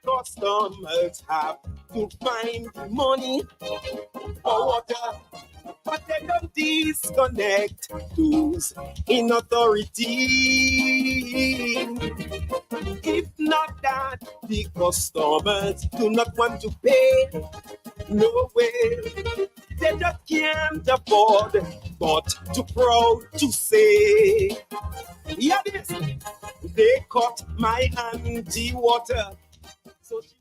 Customers have to find money for water, but they don't disconnect those in authority. If not that, the customers do not want to pay. No way, they just can't afford, but too proud to say. Yeah, this, they cut my auntie water. So she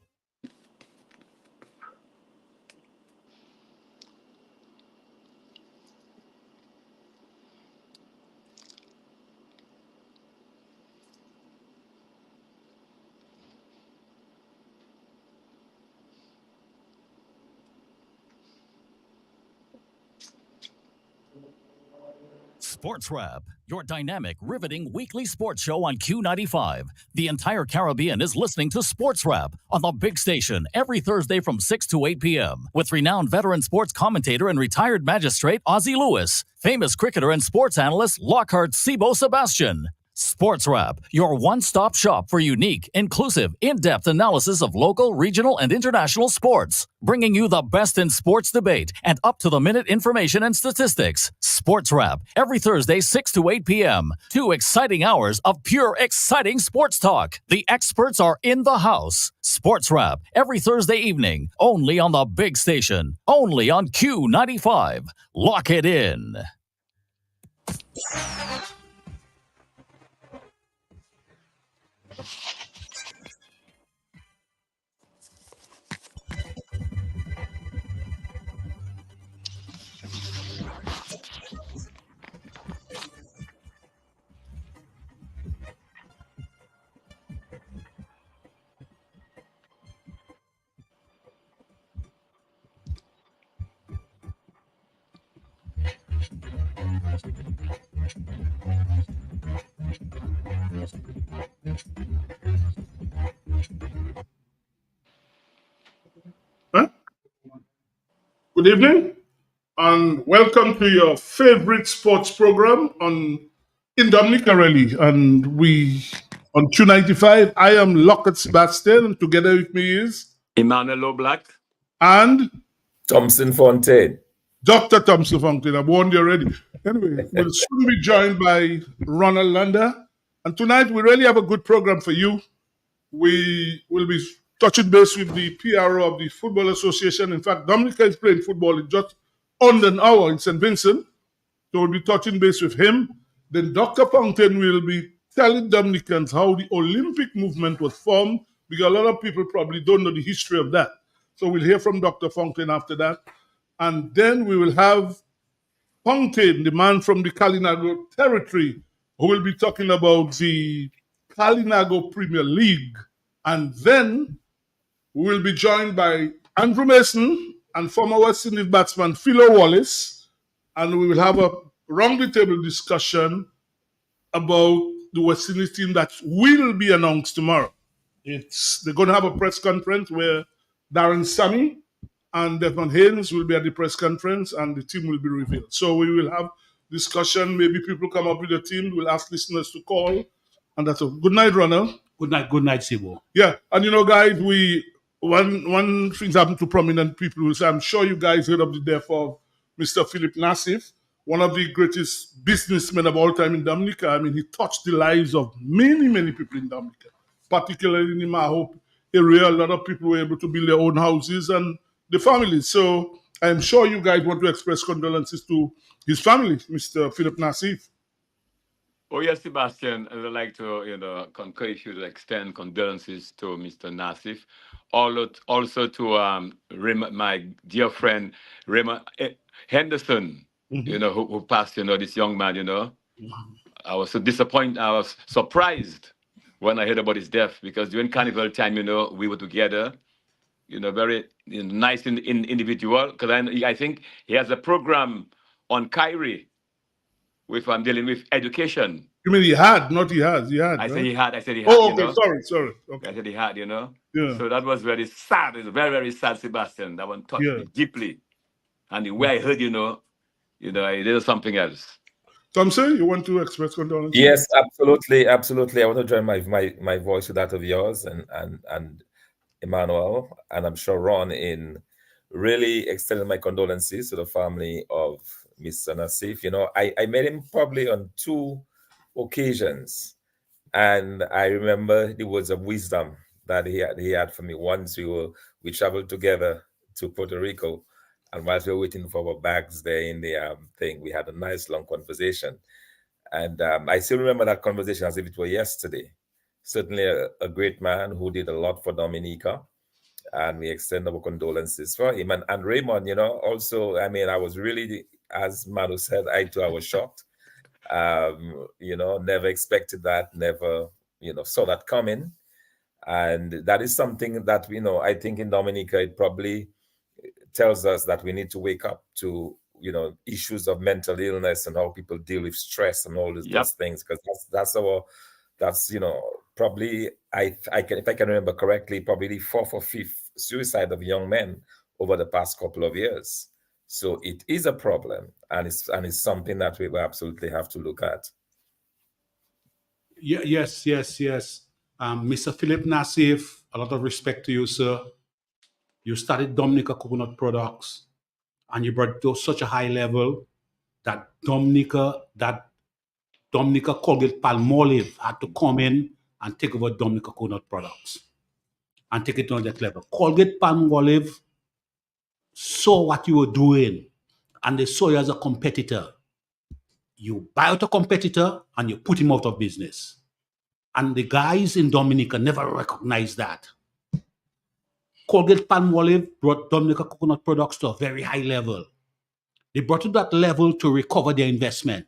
Sports Wrap, your dynamic, riveting weekly sports show on Q95. The entire Caribbean is listening to Sports Wrap on the big station every Thursday from 6 to 8 p.m. with renowned veteran sports commentator and retired magistrate Ozzie Lewis, famous cricketer and sports analyst Lockhart Sibo Sebastian. Sports Wrap, your one-stop shop for unique, inclusive, in-depth analysis of local, regional, and international sports, bringing you the best in sports debate and up-to-the-minute information and statistics. Sports Wrap, every Thursday, 6 to 8 p.m. 2 exciting hours of pure, exciting sports talk. The experts are in the house. Sports Wrap, every Thursday evening, only on the big station, only on Q95. Lock it in. Huh? Good evening and welcome to your favorite sports program in Dominica really. And we on 295, I am Lockhart Sebastian, and together with me is Emmanuel O'Black and Thompson Fontaine. Dr. Thompson Fontaine. I warned you already. Anyway, we'll soon be joined by Ronald Landa. And tonight we really have a good program for you. We will be touching base with the PRO of the Football Association. In fact, Dominica is playing football in just under an hour in St. Vincent. So we'll be touching base with him. Then Dr. Fontaine will be telling Dominicans how the Olympic movement was formed, because a lot of people probably don't know the history of that. So we'll hear from Dr. Fontaine after that. And then we will have Fontaine, the man from the Kalinago territory, who will be talking about the Kalinago Premier League. And then we will be joined by Andrew Mason and former West Indies batsman Philo Wallace. And we will have a round-the-table discussion about the West Indies team that will be announced tomorrow. They're going to have a press conference where Darren Sammy and Desmond Haynes will be at the press conference and the team will be revealed. So we will have discussion. Maybe people come up with a team. We'll ask listeners to call. And that's all. Good night, Ronald. Good night, Sibo. Yeah, and guys, one thing happened to prominent people who say, I'm sure you guys heard of the death of Mr. Philip Nassif, one of the greatest businessmen of all time in Dominica. I mean, he touched the lives of many, many people in Dominica, particularly in the Mahope area. A lot of people were able to build their own houses and the families. So I'm sure you guys want to express condolences to his family, Mr. Philip Nassif. Oh yes, Sebastian, I would like to encourage you to extend condolences to Mr. Nassif, also to my dear friend Raymond Henderson, who passed, this young man, I was so disappointed, I was surprised when I heard about his death, because during carnival time, we were together, very nice individual, because I think he has a program on Kyrie with dealing with education. You mean he had, not he has? He had. I said he had. Oh, okay. Sorry. Okay. I said he had. Yeah. So that was very sad. It's very, very sad, Sebastian. That one touched me deeply. And the way I heard, there's something else. Thompson, you want to express condolences? Yes, absolutely. I want to join my voice with that of yours, and Emmanuel, and I'm sure Ron, in really extending my condolences to the family of Mr. Nassif. You know, I met him probably on 2 occasions, and I remember the words of wisdom that he had for me. Once we traveled together to Puerto Rico, and whilst we were waiting for our bags there in the thing, we had a nice long conversation. And I still remember that conversation as if it were yesterday. Certainly a great man who did a lot for Dominica, and we extend our condolences for him. And Raymond, you know, also, I mean, I was really, as Manu said, I was shocked. You know, never expected that, never, you know, saw that coming. And that is something that, you know, I think in Dominica, it probably tells us that we need to wake up to, you know, issues of mental illness and how people deal with stress and all those things, because that's you know, probably I can, if I can remember correctly, probably the 4th or 5th suicide of young men over the past couple of years. So it is a problem, and it's something that we will absolutely have to look at. Yes. Mr. Philip Nassif, a lot of respect to you, sir. You started Dominica Coconut Products, and you brought it to such a high level that Dominica Colgate Palmolive had to come in and take over Dominica Coconut Products and take it to that level. Colgate Palmolive saw what you were doing, and they saw you as a competitor. You buy out a competitor and you put him out of business. And the guys in Dominica never recognized that. Colgate Palmolive brought Dominica Coconut Products to a very high level. They brought it to that level to recover their investment.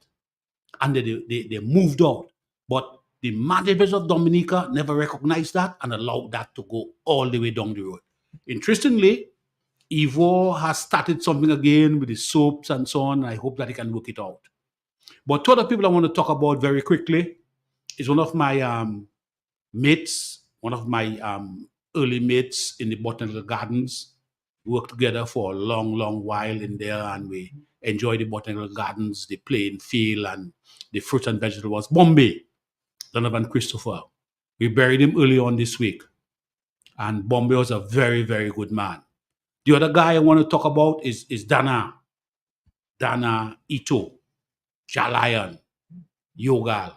And they moved out. But the managers of Dominica never recognized that and allowed that to go all the way down the road. Interestingly, Ivo has started something again with the soaps and so on. I hope that he can work it out. But 2 other people I want to talk about very quickly is one of my mates, one of my early mates in the Botanical Gardens. We worked together for a long while in there, and we enjoy the Botanical Gardens, the playing field, and the fruits and vegetables. Bombay, Donovan Christopher. We buried him early on this week. And Bombay was a very, very good man. The other guy I want to talk about is Dana Ito, Jalayan, Yogal,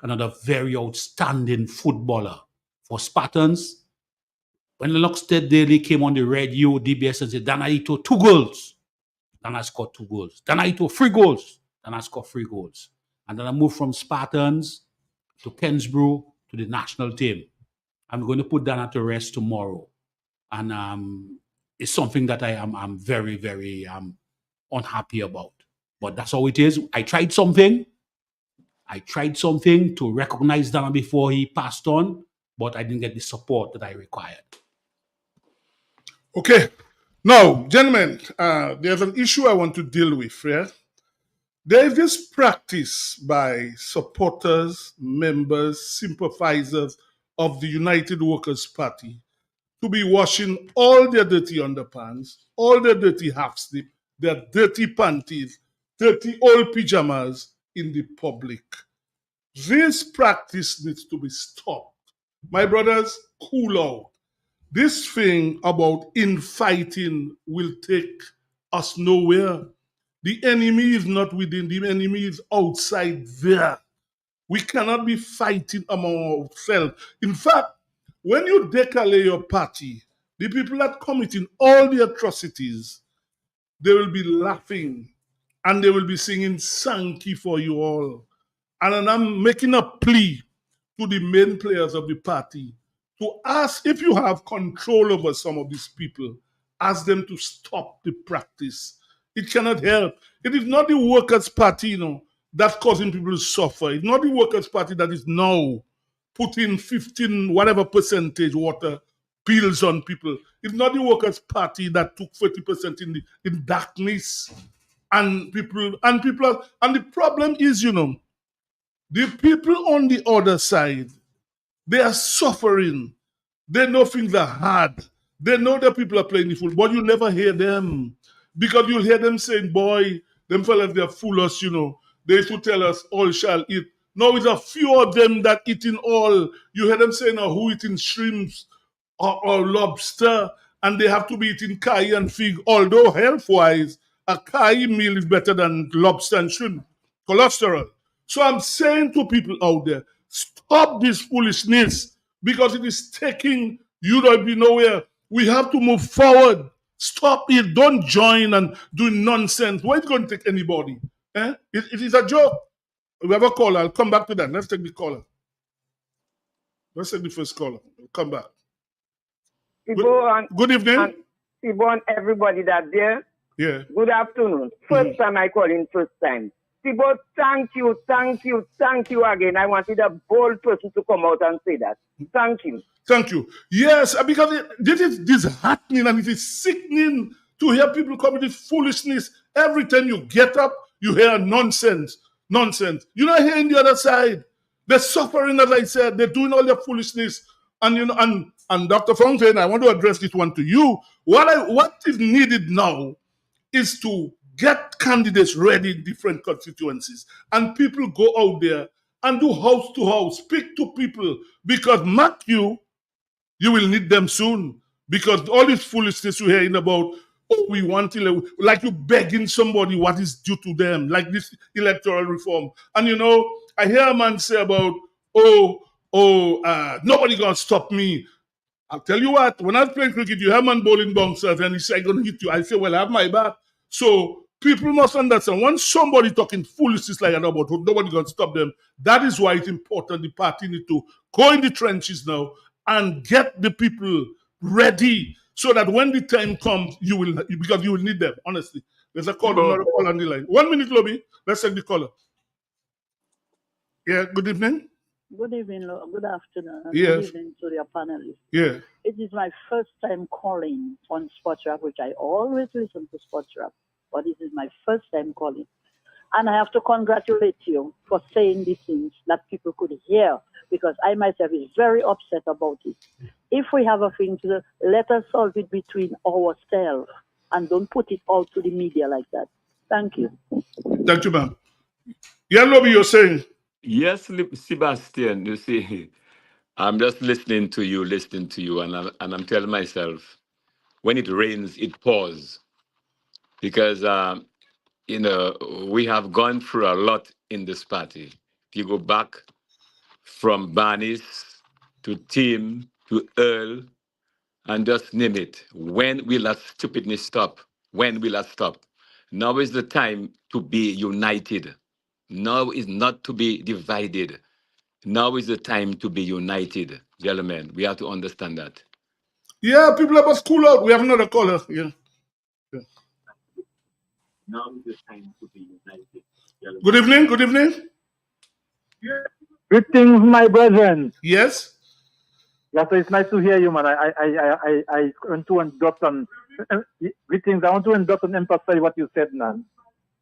another very outstanding footballer. For Spartans, when Lennox State Daily came on the radio, DBS, and said, Dana Ito, 2 goals. Dana scored 2 goals. Dana Ito, 3 goals. Dana scored 3 goals. And then I moved from Spartans to Kensborough to the national team. I'm going to put Dana to rest tomorrow. And it's something that I'm very, very unhappy about. But that's how it is. I tried something to recognize Dana before he passed on, but I didn't get the support that I required. Okay. Now, gentlemen, there's an issue I want to deal with, yeah? There is this practice by supporters, members, sympathizers of the United Workers' Party to be washing all their dirty underpants, all their dirty half-sleeve, their dirty panties, dirty old pajamas in the public. This practice needs to be stopped. My brothers, cool out. This thing about infighting will take us nowhere. The enemy is not within, the enemy is outside there. We cannot be fighting among ourselves. In fact, when you declare your party, the people that committing all the atrocities, they will be laughing and they will be singing Sankey for you all. And I'm making a plea to the main players of the party to ask, if you have control over some of these people, ask them to stop the practice. It cannot help. It is not the Workers' Party, that's causing people to suffer. It's not the Workers' Party that is now putting 15 whatever percentage water bills on people. It's not the Workers' Party that took 30% in darkness and people and the problem is, the people on the other side, they are suffering. They know things are hard. They know that people are playing the fool, but you never hear them. Because you'll hear them saying, boy, them fellas, they're fool us, They should tell us, all shall eat. No, it's a few of them that eating all. You hear them saying, who eating shrimps? or lobster, and they have to be eating kai and fig. Although health-wise, a kai meal is better than lobster and shrimp. Cholesterol. So I'm saying to people out there, stop this foolishness because it is taking Europe nowhere. We have to move forward. Stop it. Don't join and do nonsense. Where is it going to take anybody? It is a joke. We have a caller. I'll come back to that. Let's take the caller. Let's take the first caller. We'll come back. Good evening. Sibon, everybody that there. Yeah. Good afternoon. First time I call in, first time. Sibon, thank you again. I wanted a bold person to come out and say that. Thank you. Thank you. Yes, because this is disheartening and it is sickening to hear people come with this foolishness. Every time you get up, you hear nonsense. Nonsense. You're not hearing the other side. They're suffering, as I said. They're doing all their foolishness. And you know, and Dr. Fountain, I want to address this one to you. What is needed now is to get candidates ready in different constituencies, and people go out there and do house to house, speak to people, because mark you will need them soon. Because all this foolishness you're hearing about, oh, we want to, like you begging somebody what is due to them, like this electoral reform. And you know, I hear a man say about, nobody gonna stop me. I'll tell you what, when I was playing cricket, you have man bowling bouncers and he said, I'm gonna hit you. I say, well, I have my back. So people must understand, once somebody talking foolishness like that about nobody gonna stop them, that is why it's important the party need to go in the trenches now and get the people ready so that when the time comes, because you will need them, honestly. There's a call, another call on the line. 1 minute, Lobby. Let's take the caller. Yeah, good evening. Good evening, good afternoon. Yes. Good evening to your panelists. Yeah. It is my first time calling on Sports Rap, which I always listen to Sports Rap, but this is my first time calling. And I have to congratulate you for saying these things that people could hear, because I myself is very upset about it. If we have a thing to let us solve it between ourselves and don't put it out to the media like that. Thank you. Thank you, ma'am. Yeah, Lobby, you're saying. Yes, Sebastian, you see, I'm just listening to you, and I'm telling myself, when it rains, it pours. Because, we have gone through a lot in this party. If you go back from Barnes to Tim to Earl, and just name it, when will that stupidness stop? When will that stop? Now is the time to be united. Now is not to be divided. Now is the time to be united, gentlemen. We have to understand that. Yeah, people have us cool out. We have another caller. Yeah. Now is the time to be united. Gentlemen. Good evening. Good evening. Greetings, my brethren. Yes. Yeah, so it's nice to hear you, man. I want to adopt on greetings. I want to adopt and emphasize what you said, man.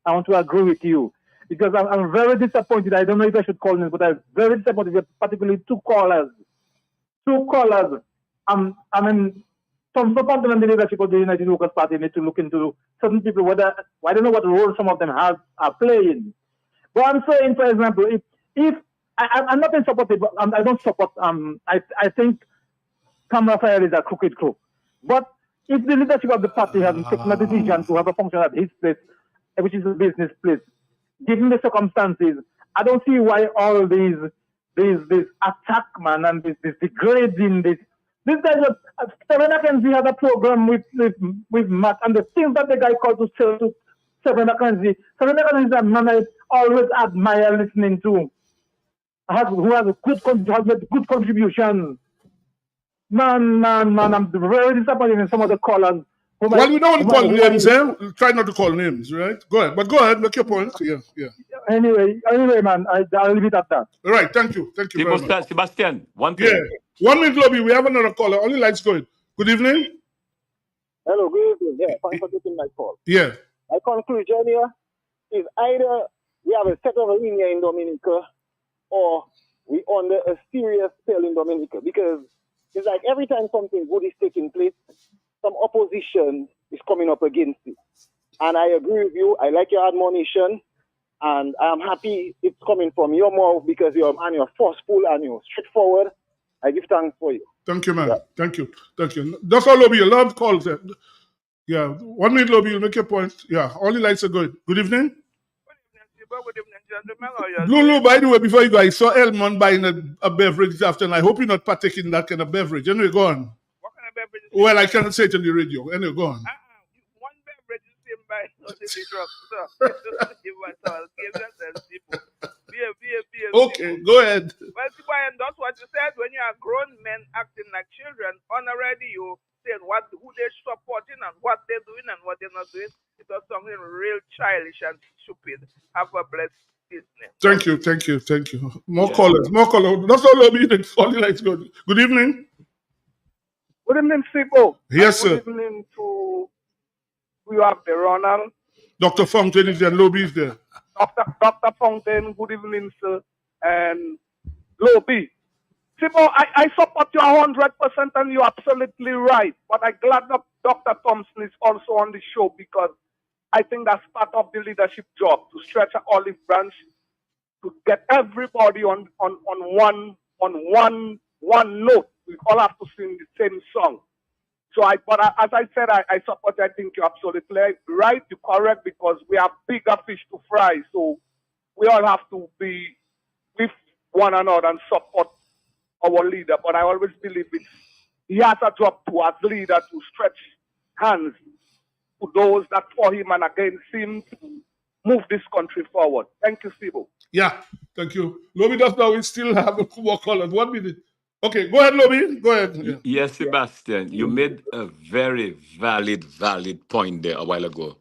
I want to agree with you because I'm very disappointed. I don't know if I should call in, but I'm very disappointed with particularly two callers. I mean, some people in the leadership of the United Workers' Party need to look into certain people. I don't know what role some of them are playing. But I'm saying, for example, if I'm not in support, but I don't support. I think Tom Raphael is a crooked crook. But if the leadership of the party has taken a decision to have a function at his place, which is a business place, given the circumstances, I don't see why all these attack, man, and this degrading, this guy, Seven Mackenzie had a program with Matt, and the things that the guy called to say to Seven Mackenzie is a man I always admire listening to. Who has a good contribution. Man, I'm very disappointed in some of the callers. Well, we don't want to call names, eh? Try not to call names, right? Go ahead. But go ahead, make your point. Yeah. Anyway, man, I'll leave it at that. All right, thank you. Thank you very much. Sebastian, one thing. Yeah. 1 minute, Lobby. We have another caller. Only lights going. Good evening. Hello, good evening. Yeah, thanks for taking my call. Yeah. My conclusion here is either we have a set of a linear in Dominica or we under a serious spell in Dominica, because it's like every time something good is taking place, some opposition is coming up against it. And I agree with you. I like your admonition, and I'm happy it's coming from your mouth because you're forceful and you're straightforward. I give thanks for you. Thank you, man. Thank you. That's all, Lobby. A lot of calls. Yeah. 1 minute, Lobby. You'll make your point. Yeah. All the lights are good. Good evening. Good evening, gentlemen. How you Lulu, by the way, before you go, I saw Elmon buying a beverage this afternoon. I hope you're not partaking in that kind of beverage. Anyway, go on. What kind of beverage? Well, I cannot say it on the radio. Anyway, go on. One beverage is same by the drug. Okay, go ahead. Well, see, and that's what you said when you are grown men acting like children on a radio, saying who they're supporting and what they're doing and what they're not doing. It was something real childish and stupid. Have a blessed evening. Thank you. More callers. That's all Lobby. All the lights good. Good evening. Good evening, Sibo. Yes, sir. Good evening to you have the Ronald. Dr. Fountain is there, Lobby is there. Dr. Fountain, good evening, sir. And Lobby. Sibo, I support you 100% and you're absolutely right. But I'm glad that Dr. Thompson is also on the show because I think that's part of the leadership job, to stretch an olive branch, to get everybody on one note. We all have to sing the same song. So as I said, I support you. I think you're absolutely right. You're correct because we have bigger fish to fry. So we all have to be with one another and support our leader. But I always believe he has a job to, as leader, to stretch hands to those that for him and against him to move this country forward. Thank you, Sibo. Yeah, thank you. Lobby does now. We still have a few more callers. 1 minute. Okay, go ahead, Lobby. Go ahead. Yeah. Yes, Sebastian, you made a very valid point there a while ago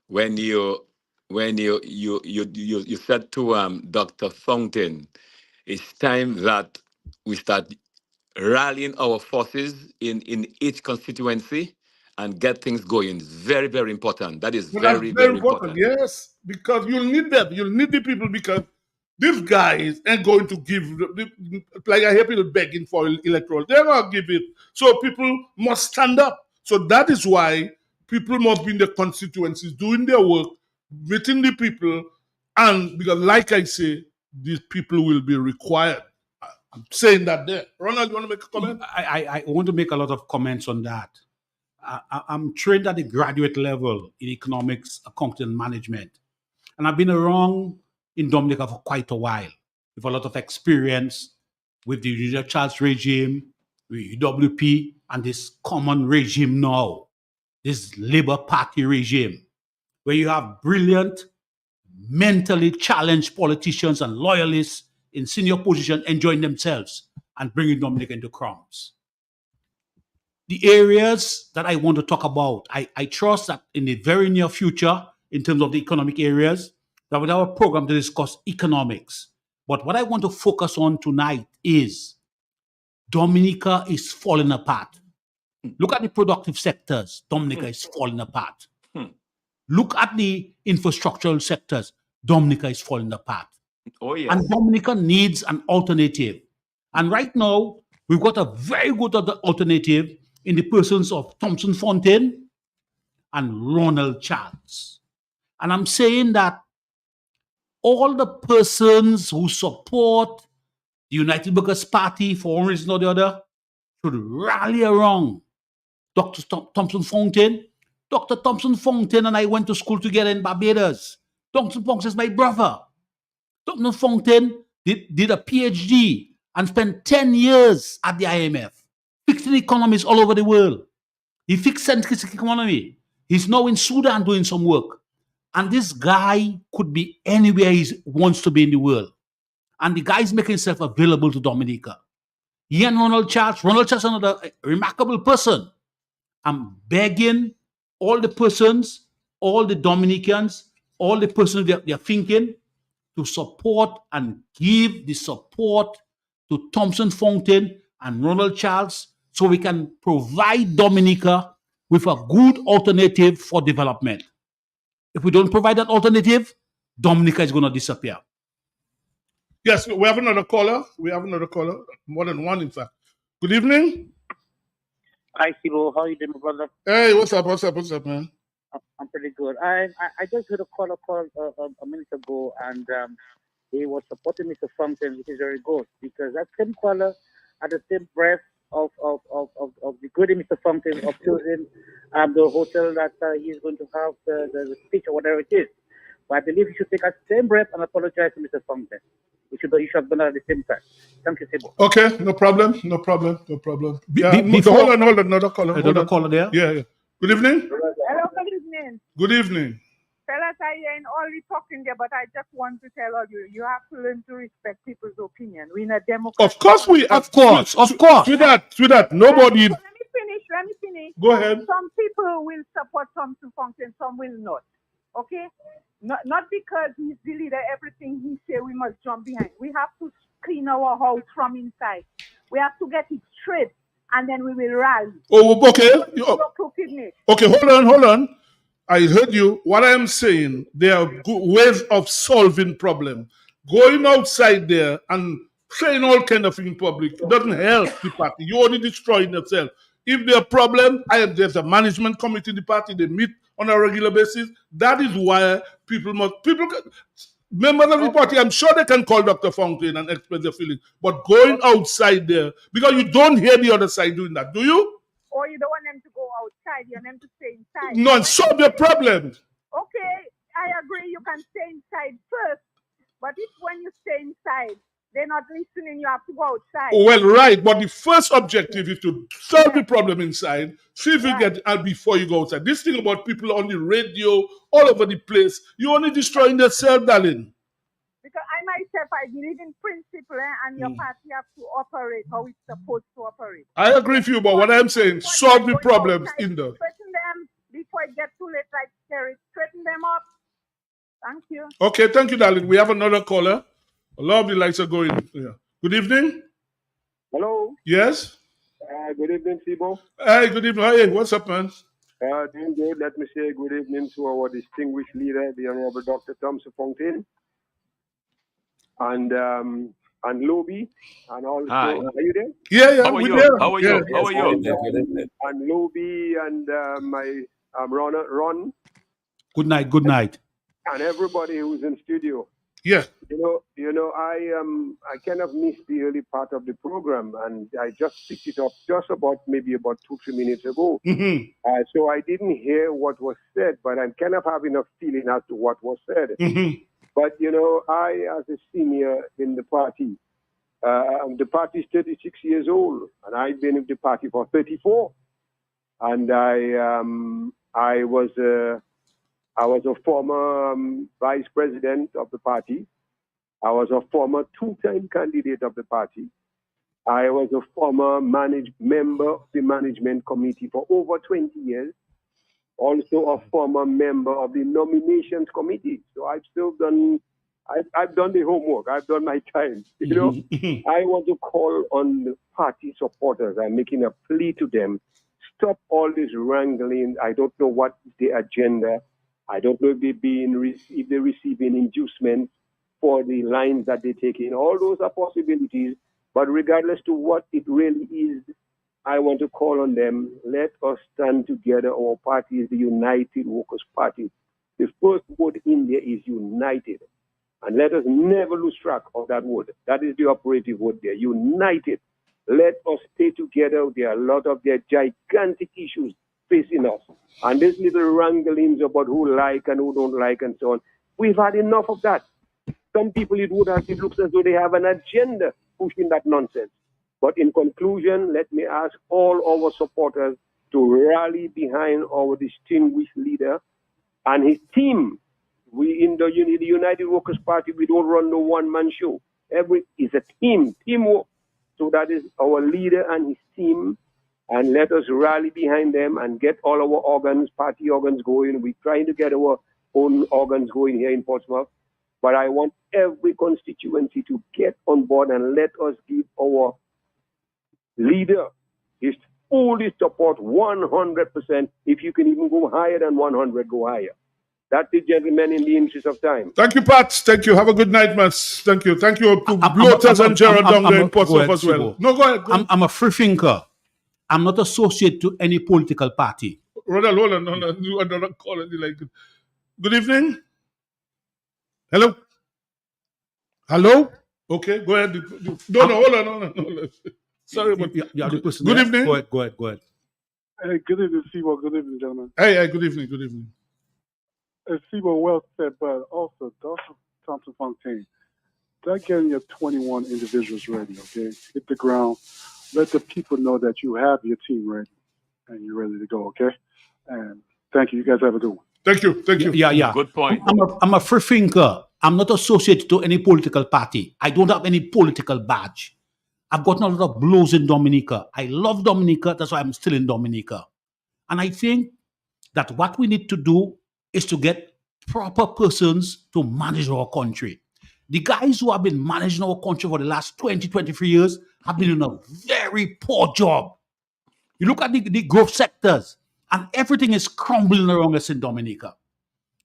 when you said to Dr. Fountain, it's time that we start rallying our forces in each constituency and get things going. It's very, very important. That is very important. Yes, because you'll need them. You'll need the people because these guys ain't going to give, like I hear people begging for electoral. They're not give it. So people must stand up. So that is why people must be in the constituencies doing their work, meeting the people, and because like I say, these people will be required. I'm saying that there. Ronald, you want to make a comment? I want to make a lot of comments on that. I'm trained at the graduate level in economics, accounting, and management. And I've been around in Dominica for quite a while, with a lot of experience with the Junior Charles regime, with UWP, and this common regime now, this Labour Party regime, where you have brilliant, mentally challenged politicians and loyalists in senior position enjoying themselves and bringing Dominica into crumbs. The areas that I want to talk about, I trust that in the very near future, in terms of the economic areas, that we'll have a program to discuss economics. But what I want to focus on tonight is Dominica is falling apart. Look at the productive sectors. Dominica is falling apart. Look at the infrastructural sectors. Dominica is falling apart. Oh, yes. And Dominica needs an alternative. And right now, we've got a very good alternative in the persons of Thompson Fontaine and Ronald Charles. And I'm saying that all the persons who support the United Workers' Party for one reason or the other should rally around Dr. Thompson Fontaine. Dr. Thompson Fontaine and I went to school together in Barbados. Thompson Fontaine is my brother. Dr. Fontaine did a PhD and spent 10 years at the IMF, fixing economies all over the world. He fixed centrist economy. He's now in Sudan doing some work. And this guy could be anywhere he wants to be in the world. And the guy is making himself available to Dominica. He and Ronald Charles is another remarkable person. I'm begging all the persons, all the Dominicans, all the persons they're thinking to support and give the support to Thompson Fontaine and Ronald Charles so we can provide Dominica with a good alternative for development. If we don't provide that alternative, Dominica is going to disappear. Yes, we have another caller. More than one, in fact. Good evening. Hi, Sibo. How are you doing, my brother? Hey, what's up, man? I'm pretty good. I just heard a caller call a minute ago, and he was supporting Mr. Fontaine, which is very good, because that same caller, at the same breath, of the good Mr. Fountain of choosing the hotel that he's going to have the speech or whatever it is. But I believe he should take a same breath and apologize to Mr. Fountain. You should have done it at the same time. Thank you, Sibo. Okay, no problem. Yeah, Before- hold on, another caller. Another caller there? Yeah. Good evening. Hello, good evening. Good evening. Fellas, I ain't only talking there, but I just want to tell all you have to learn to respect people's opinion. We're in a democracy. Of course we. Of course. With that, nobody. Let me finish. Go ahead. Some people will support Thompson Function, some will not. Okay? Not because he's the leader, everything he say we must jump behind. We have to clean our house from inside. We have to get it straight, and then we will rally. Oh, okay. No crookedness. Okay, hold on. I heard you. What I am saying, there are good ways of solving problem. Going outside there and saying all kind of things in public, it doesn't help the party. You only destroying yourself. If there's a problem, there's a management committee in the party. They meet on a regular basis. That is why members of the party, I'm sure they can call Dr. Fountain and express their feelings. But going outside there, because you don't hear the other side doing that, do you? Or you don't want them to go outside, you want them to stay inside. No, and solve your problem. Okay, I agree, you can stay inside first. But if when you stay inside, they're not listening, you have to go outside. Well, right, but the first objective is to solve the problem inside, see if you get out before you go outside. This thing about people on the radio, all over the place, you're only destroying yourself, darling. Because I myself, I believe in principle, and your party have to operate how it's supposed to operate. I agree with you, but what I'm saying, solve the problems in there. Straighten them before it gets too late, like Terry. Straighten them up. Thank you. Okay, thank you, darling. We have another caller. A lot of the lights are going. Yeah. Good evening. Hello. Yes. Good evening, Sibo. Hey, good evening. Hey, what's up, man? Doing good. Let me say good evening to our distinguished leader, the Honorable Dr. Thompson Fontaine, and Lobby, and also. Hi. Are you there? Yeah. How are you? there. How are you? How are you? And Lobby and my Ron, Good night. and everybody who's in studio. Yeah. You know, I kind of missed the early part of the program, and I just picked it up maybe about 2-3 minutes ago. Mm-hmm. So I didn't hear what was said, but I'm kind of having a feeling as to what was said. Mm-hmm. But I, as a senior in the party is 36 years old, and I've been in the party for 34. And I was a former vice president of the party. I was a former two-time candidate of the party. I was a former member of the management committee for over 20 years. Also a former member of the nominations committee. So I've done the homework. I've done my time. I want to call on the party supporters. I'm making a plea to them. Stop all this wrangling. I don't know what is the agenda. I don't know if they're receiving inducements for the lines that they take in. All those are possibilities. But regardless to what it really is, I want to call on them. Let us stand together. Our party is the United Workers' Party. The first word in there is united. And let us never lose track of that word. That is the operative word there. United. Let us stay together. There are a lot of their gigantic issues facing us. And these little wranglings about who like and who don't like and so on. We've had enough of that. Some people, it looks as though they have an agenda pushing that nonsense. But in conclusion, let me ask all our supporters to rally behind our distinguished leader and his team. We in the United Workers' Party, we don't run no one-man show. It's a teamwork. So that is our leader and his team. And let us rally behind them and get all our party organs going. We're trying to get our own organs going here in Portsmouth. But I want every constituency to get on board and let us give our leader his full support 100%. If you can even go higher than 100, go higher. That's the gentleman in the interest of time. Thank you, Pat. Thank you. Have a good night, man. Thank you. Thank you to Bloaters and Gerard down there in Portsmouth as well. No, go ahead. I'm a free thinker. I'm not associated to any political party. Ronald, hold on. No, you are not calling it like it. Good evening. Hello? Okay, go ahead. No, hold on. Sorry, but You have the person good there? evening. Go ahead. Hey, good evening, Sebo. Good evening, gentlemen. Hey, good evening. Sebo, well said, but also Thompson Fontaine. Start getting your 21 individuals ready, okay? Hit the ground. Let the people know that you have your team ready and you're ready to go, okay? And thank you. You guys have a good one. Thank you. Yeah. Good point. I'm a free thinker. I'm not associated to any political party. I don't have any political badge. I've gotten a lot of blows in Dominica. I love Dominica. That's why I'm still in Dominica. And I think that what we need to do is to get proper persons to manage our country. The guys who have been managing our country for the last 20, 23 years have been doing a very poor job. You look at the growth sectors, and everything is crumbling around us in Dominica.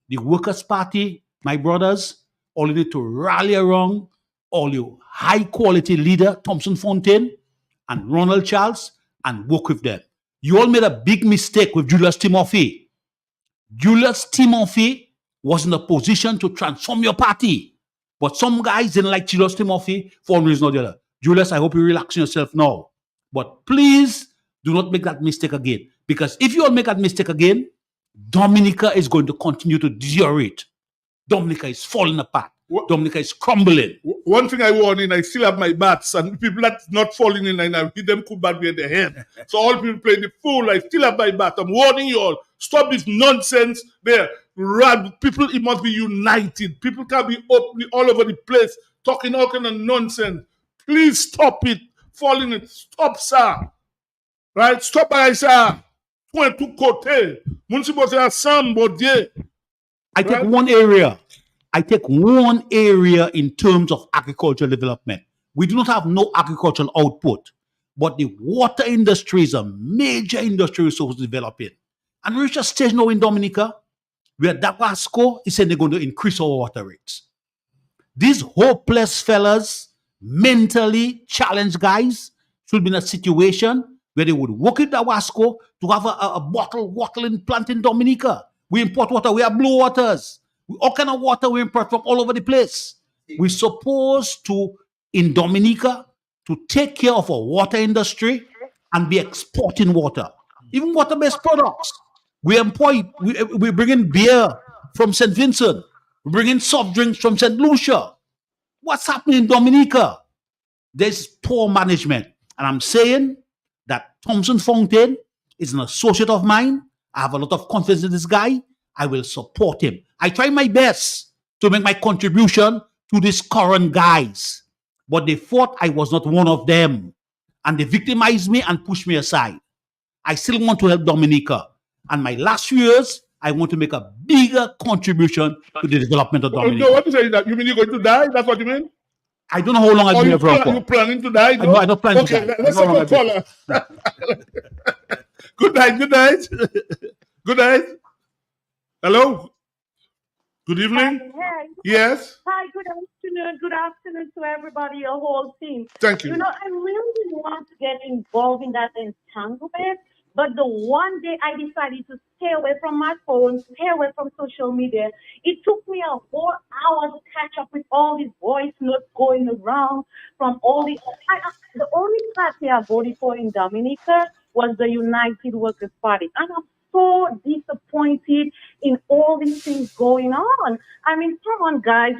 The Workers' Party, my brothers, all you need to rally around all your high-quality leader, Thompson Fontaine and Ronald Charles, and work with them. You all made a big mistake with Julius Timothy. Julius Timothy was in a position to transform your party. But some guys didn't like Julius Timothy for one reason or the other. Julius, I hope you relax yourself now. But please do not make that mistake again. Because if you all make that mistake again, Dominica is going to continue to deteriorate. Dominica is falling apart. Dominica is crumbling. One thing I warn in, I still have my bats, and people that's not falling in line, I hit them cool badly in the head. So all people playing the fool, I still have my bat. I'm warning you all. Stop this nonsense there. People, it must be united. People can't be openly all over the place talking all kind of nonsense. Please stop it. Falling it. Stop, sir. Right? Stop, I say. Point to côté. Municipal say somebody. I take one area. I take one area in terms of agricultural development. We do not have no agricultural output, but the water industry is a major industry resource developing. And we reach a stage now in Dominica where Dawasco is saying they're going to increase our water rates. These hopeless fellas, mentally challenged guys, should be in a situation where they would work with Dawasco to have a bottling plant in Dominica. We import water. We have blue waters. All kind of water we import from all over the place. We're supposed to, in Dominica, to take care of our water industry and be exporting water. Even water-based products. We bring in beer from St. Vincent. We bring in soft drinks from St. Lucia. What's happening in Dominica? There's poor management. And I'm saying that Thompson Fontaine is an associate of mine. I have a lot of confidence in this guy. I will support him. I try my best to make my contribution to these current guys. But they thought I was not one of them. And they victimized me and pushed me aside. I still want to help Dominica. And my last few years, I want to make a bigger contribution to the development of Dominica. No, what you say that? You mean you're going to die? That's what you mean? I don't know how long I'll be here for. Are you planning to die? No, I don't plan to die. Okay, let's have a caller. Good night. Good night. Hello. Good evening. Hi. Yes. Hi, good afternoon. Good afternoon to everybody, your whole team. Thank you. You know, I really didn't want to get involved in that entanglement, but the one day I decided to stay away from my phone, stay away from social media, it took me a whole hour to catch up with all these voice notes going around from all the only party I voted for in Dominica was the United Workers' Party. And I'm so disappointed in all these things going on. I mean, come on, guys.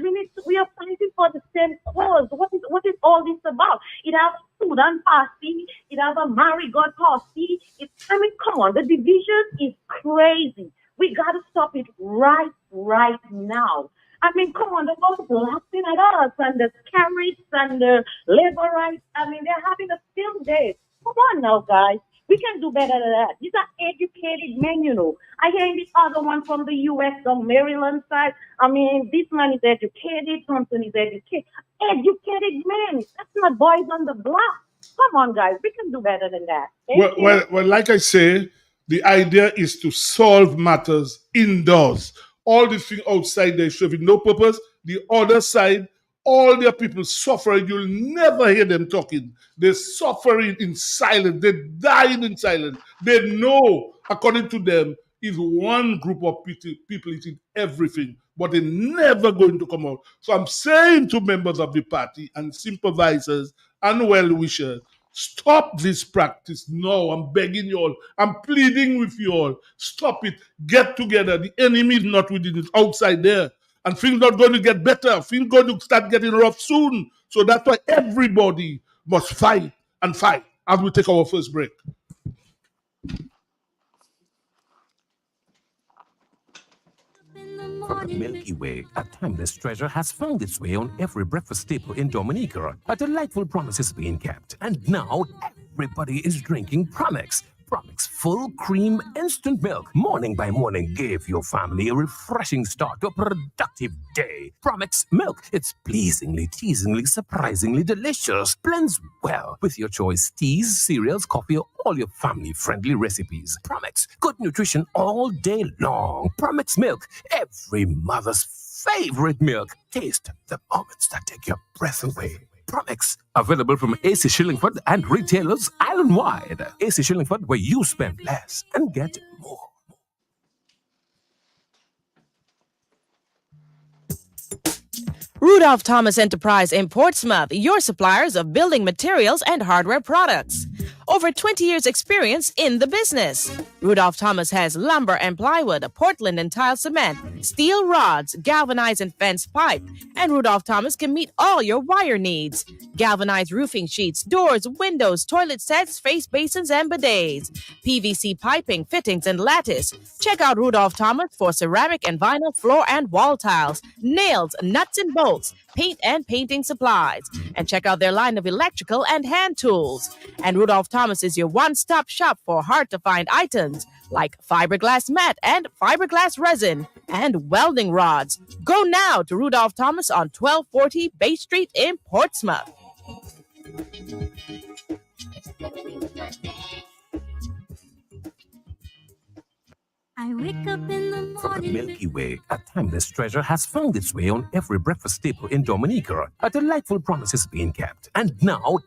We are fighting for the same cause. What is all this about? It has a Sudan party. It has a Marigot party. Come on. The division is crazy. We got to stop it right now. I mean, come on, they're all blasting at us, and the Carrots and the Laborites. I mean, they're having a field day. Come on now, guys. We can do better than that. These are educated men, you know. I hear this other one from the U.S., the Maryland side. I mean, this man is educated. Thompson is educated. Educated men. That's not boys on the block. Come on, guys. We can do better than that. Well, like I say, the idea is to solve matters indoors. All this thing outside, they're serving no purpose. The other side, all their people suffering. You'll never hear them talking. They're suffering in silence. They're dying in silence. They know, according to them, is one group of people eating everything, but they're never going to come out. So I'm saying to members of the party and sympathizers and well-wishers, Stop this practice. No, I'm begging you all. I'm pleading with you all. Stop it. Get together. The enemy is not within, it's outside there. And things not going to get better. Things going to start getting rough soon. So that's why everybody must fight and fight as we take our first break. From the Milky Way, a timeless treasure has found its way on every breakfast staple in Dominica. A delightful promise is being kept, and now everybody is drinking Promex. Promex full cream instant milk, morning by morning, gave your family a refreshing start to a productive day. Promex milk, it's pleasingly, teasingly, surprisingly delicious. Blends well with your choice teas, cereals, coffee, or all your family-friendly recipes. Promex, good nutrition all day long. Promex milk, every mother's favorite milk. Taste the moments that take your breath away. Promex, available from AC Shillingford and retailers island-wide. AC Shillingford, where you spend less and get more. Rudolph Thomas Enterprise in Portsmouth, your suppliers of building materials and hardware products. Over 20 years experience in the business. Rudolph Thomas has lumber and plywood, Portland and tile cement, steel rods, galvanized and fenced pipe, and Rudolph Thomas can meet all your wire needs. Galvanized roofing sheets, doors, windows, toilet sets, face basins, and bidets. PVC piping, fittings, and lattice. Check out Rudolph Thomas for ceramic and vinyl floor and wall tiles, nails, nuts and bolts, paint and painting supplies. And check out their line of electrical and hand tools. And Rudolph Thomas is your one-stop shop for hard-to-find items like fiberglass mat and fiberglass resin and welding rods. Go now to Rudolph Thomas on 1240 Bay Street in Portsmouth. I wake up in the morning. From the Milky Way, a timeless treasure has found its way on every breakfast staple in Dominica. A delightful promise is being kept, and now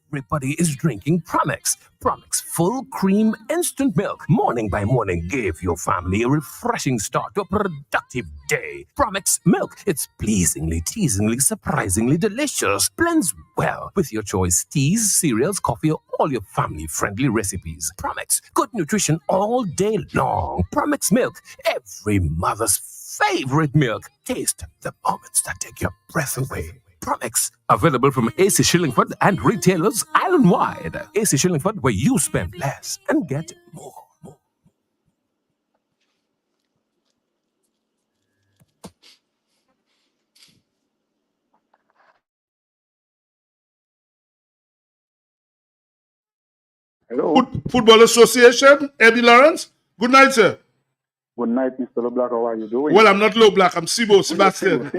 everybody is drinking Promex. Promex full cream instant milk, morning by morning, gave your family a refreshing start to a productive day. Promex milk, it's pleasingly, teasingly, surprisingly delicious. Blends well with your choice teas, cereals, coffee, or all your family-friendly recipes. Promex, good nutrition all day long. Promex milk, every mother's favorite milk. Taste the moments that take your breath away. Promex, available from AC Shillingford and retailers island-wide. AC Shillingford, where you spend less and get more. Hello. Football Association, Eddie Lawrence. Good night, sir. Good night, Mr. LeBlanc. How are you doing? Well, I'm not Low Black. I'm Sibo Sebastian.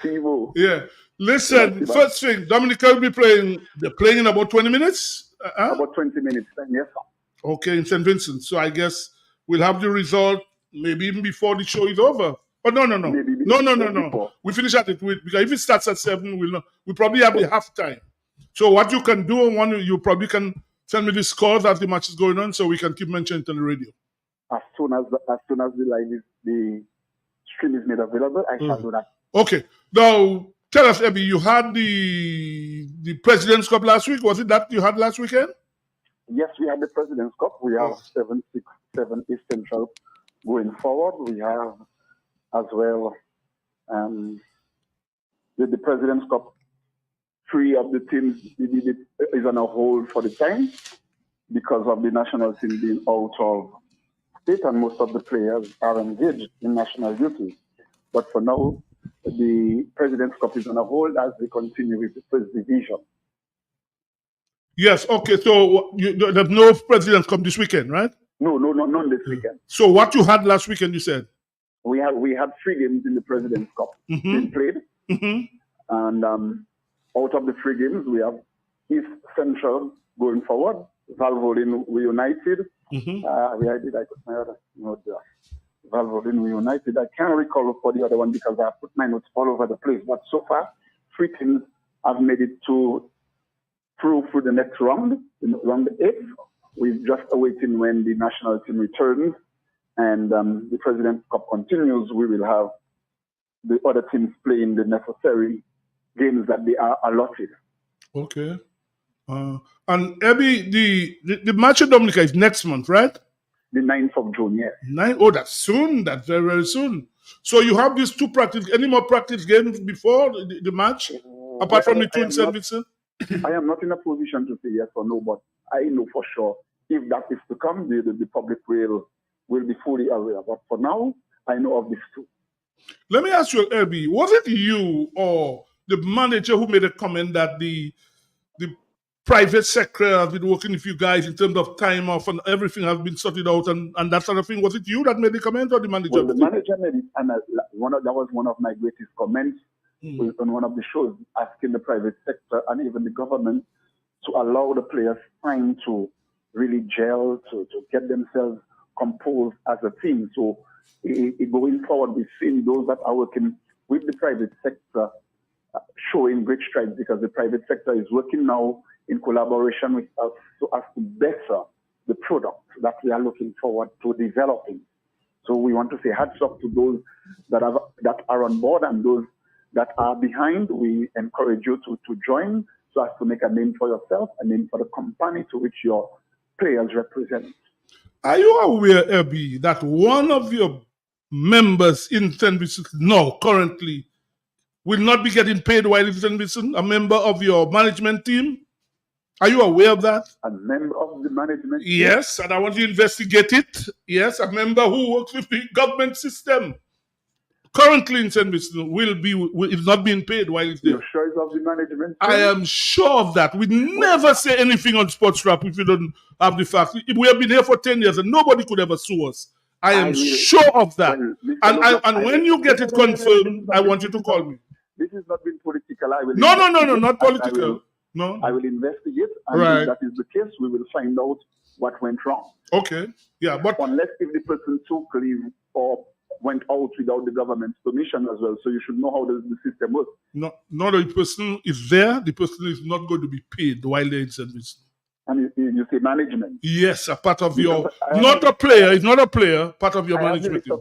Sibo. Yeah. Listen, first thing, Dominica will be playing. They're playing in about 20 minutes? About 20 minutes, yes, sir. Okay, in St. Vincent. So I guess we'll have the result maybe even before the show is over. Oh, no. No. We finish at it. Because if it starts at 7, we'll probably have the halftime. So what you can do, you probably can send me the scores as the match is going on so we can keep mentioning it on the radio. As soon as the stream is made available, I shall do that. Okay. Now, tell us, Ebby, you had the President's Cup last week. Was it that you had last weekend? Yes, we had the President's Cup. We have 7-6-7 East Central going forward. We have as well the President's Cup. 3 of the teams is on a hold for the time because of the national team being out of state, and most of the players are engaged in national duty. But for now, the President's Cup is on a hold as they continue with the first division. Yes, okay. So there's no President's Cup this weekend, right? No, none this weekend. So what you had last weekend, you said? We had 3 games in the President's Cup being played. And out of the 3 games, we have East Central going forward. Valvoline United. Valvoline United. I can't recall for the other one because I put my notes all over the place. But so far, 3 teams have made it through the next round, in round 8. We're just awaiting when the national team returns and the President's Cup continues. We will have the other teams playing the necessary games that they are allotted. Okay. And Abby, the match in Dominica is next month, right? The 9th of June, yes. Oh, that's soon. That's very, very soon. So you have these two practice, any more practice games before the match, apart from the two in St. Vincent? I am not in a position to say yes or no, but I know for sure if that is to come, the public will be fully aware. But for now, I know of these two. Let me ask you, Abby, was it you or the manager who made a comment that the private sector has been working with you guys in terms of time off and everything has been sorted out and that sort of thing? Was it you that made the comment or the manager? Well, the manager made it, and that was one of my greatest comments on one of the shows, asking the private sector and even the government to allow the players time to really gel, to get themselves composed as a team. So going forward, we've seen those that are working with the private sector showing great strides, because the private sector is working now in collaboration with us so as to better the product that we are looking forward to developing. So we want to say hats off to those that are on board, and those that are behind. We encourage you to join so as to make a name for yourself, a name for the company to which your players represent. Are you aware, Abby, that one of your members in St. Vincent now currently will not be getting paid while in St. Vincent, a member of your management team? Are you aware of that? A member of the management team? Yes, and I want you to investigate it. Yes, a member who works with the government system currently in St. Vincent is not being paid while he's there. You're sure it's of the management team? I am sure of that. We never say anything on Sports Rap if you don't have the facts. We have been here for 10 years and nobody could ever sue us. I am sure of that. And when you get it confirmed, I want you to call me. This has not been political. No, not political. No. I will investigate, and if that is the case, we will find out what went wrong. Okay. Yeah, but unless if the person took leave or went out without the government's permission as well, so you should know how the system works. No, the person is there. The person is not going to be paid while they're in service. And you say management? Yes, a part of your, not a player. It's not a player. Part of your management. I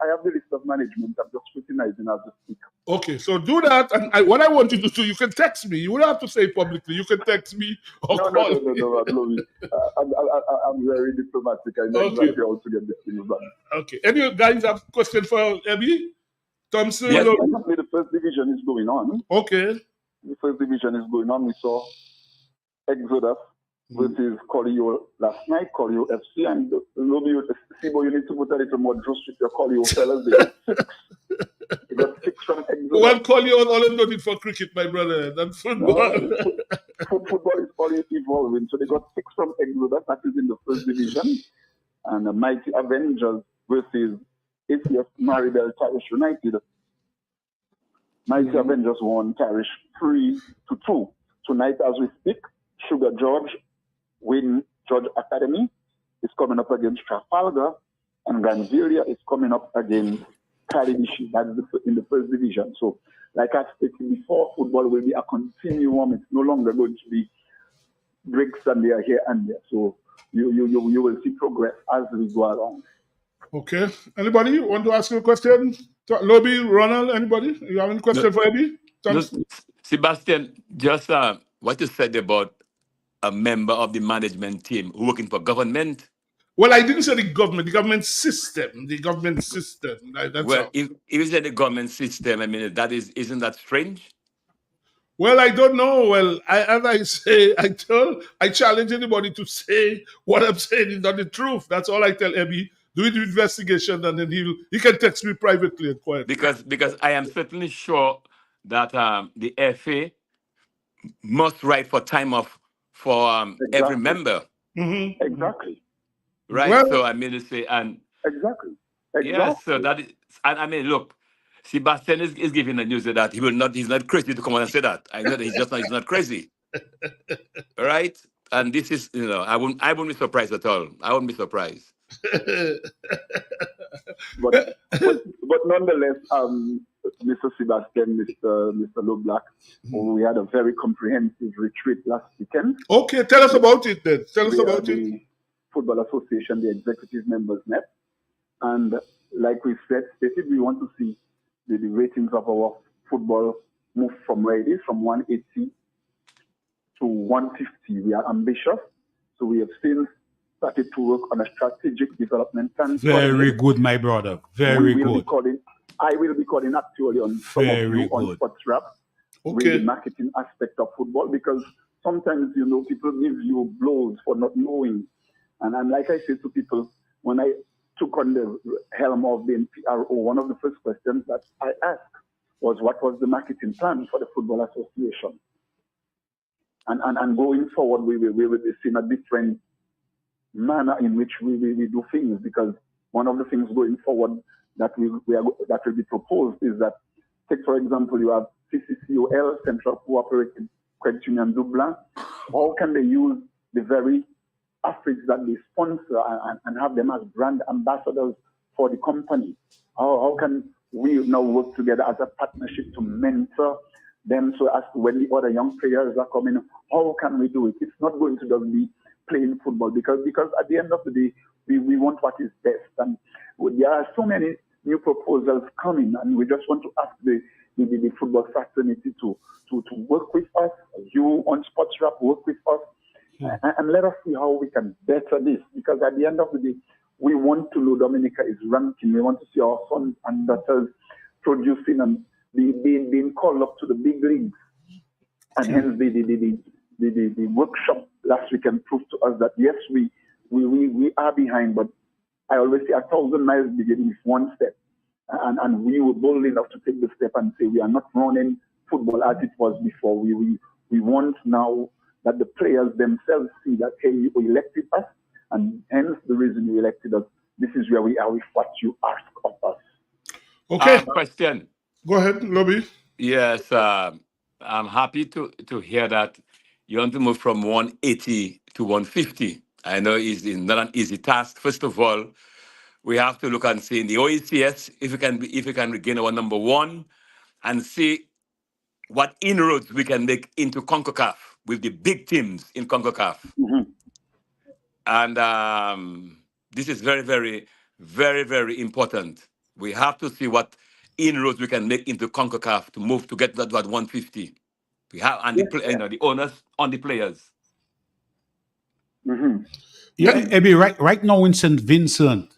have the list of management. I'm just scrutinizing as we speak. Okay, so do that. And what I want you to do, you can text me. You don't have to say it publicly. You can text me or call me. No. I'm very diplomatic. I know exactly how to get this thing done. Okay. Any guys have question for Abby Thompson? Yes, the first division is going on. Okay. The first division is going on. We saw Exodus versus Collio last night, Collio FC, and Sibo, you need to put a little more juice with your Collio fellas. They got 6 from Exodus. Well, Collio always done it for cricket, my brother. That's football. Football is always evolving. So they got 6 from Exodus, that is in the first division, and the Mighty Avengers versus ACF Maribel Parish United. Mighty Avengers won Parish 3-2. Tonight, as we speak, Sugar George win George Academy is coming up against Trafalgar, and Granville is coming up against Karibishi. That's in the first division. So, like I stated before, football will be a continuum. It's no longer going to be breaks and they are here and there. So you will see progress as we go along. Okay. Anybody want to ask you a question? Lobby, Ronald, anybody? You have any question for Abby? Sebastian, just what you said about a member of the management team working for government. Well, I didn't say the government system. The government system. That's well, if you say the government system, I mean, isn't that strange? Well, I don't know. Well, as I say, I challenge anybody to say what I'm saying is not the truth. That's all I tell Abby. Do the investigation, and then he can text me privately and quietly. Because I am certainly sure that the FA must write for time off for every member. Mm-hmm. Exactly. Right. Well, so I mean to say, and exactly. Yeah. So that is, and I mean, look, Sebastian is giving the news that he's not crazy to come on and say that. I know that he's not crazy. Right. And this is, I wouldn't be surprised at all. I wouldn't be surprised. but nonetheless, Mr. Sebastian, Mr. Loblack, we had a very comprehensive retreat last weekend. Okay, tell us about it then. Tell us about it. The Football Association, the executive members met, and like we stated, we want to see the ratings of our football move from where it is, from 180 to 150. We are ambitious, so we have since started to work on a strategic development plan. Very good, my brother. Very good. I will be calling actually on some of you on Sports Rap with the marketing aspect of football, because sometimes, people give you blows for not knowing. And like I said to people, when I took on the helm of the NPRO, one of the first questions that I asked was, what was the marketing plan for the Football Association? And going forward, we will be seeing a different manner in which we do things, because one of the things going forward that will be proposed is that, take for example, you have CCCOL, Central Cooperative Credit Union Dublin. How can they use the very athletes that they sponsor and have them as brand ambassadors for the company? How can we now work together as a partnership to mentor them, so as when the other young players are coming, how can we do it? It's not going to just be playing football, because at the end of the day, we want what is best. And there are so many new proposals coming, and we just want to ask the football fraternity to work with us. You on Sports Rap, work with us, and let us see how we can better this, because at the end of the day, we want to know Dominica is ranking. We want to see our sons and daughters producing and being called up to the big leagues. And hence the workshop last weekend proved to us that yes, we are behind, but I always say 1,000 miles begin with one step. And we were bold enough to take the step and say we are not running football as it was before. We want now that the players themselves see that, hey, you elected us, and hence the reason you elected us. This is where we are with what you ask of us. Okay. Question. Go ahead, Lobby. Yes, I'm happy to hear that you want to move from 180 to 150. I know it's not an easy task. First of all, we have to look and see in the OECS if we can regain our number one, and see what inroads we can make into CONCACAF with the big teams in CONCACAF. Mm-hmm. And this is very, very, very, very important. We have to see what inroads we can make into CONCACAF to move to get that 150. We have and the owners on the players. Mm-hmm. Yeah, Ebi, right now in St. Vincent,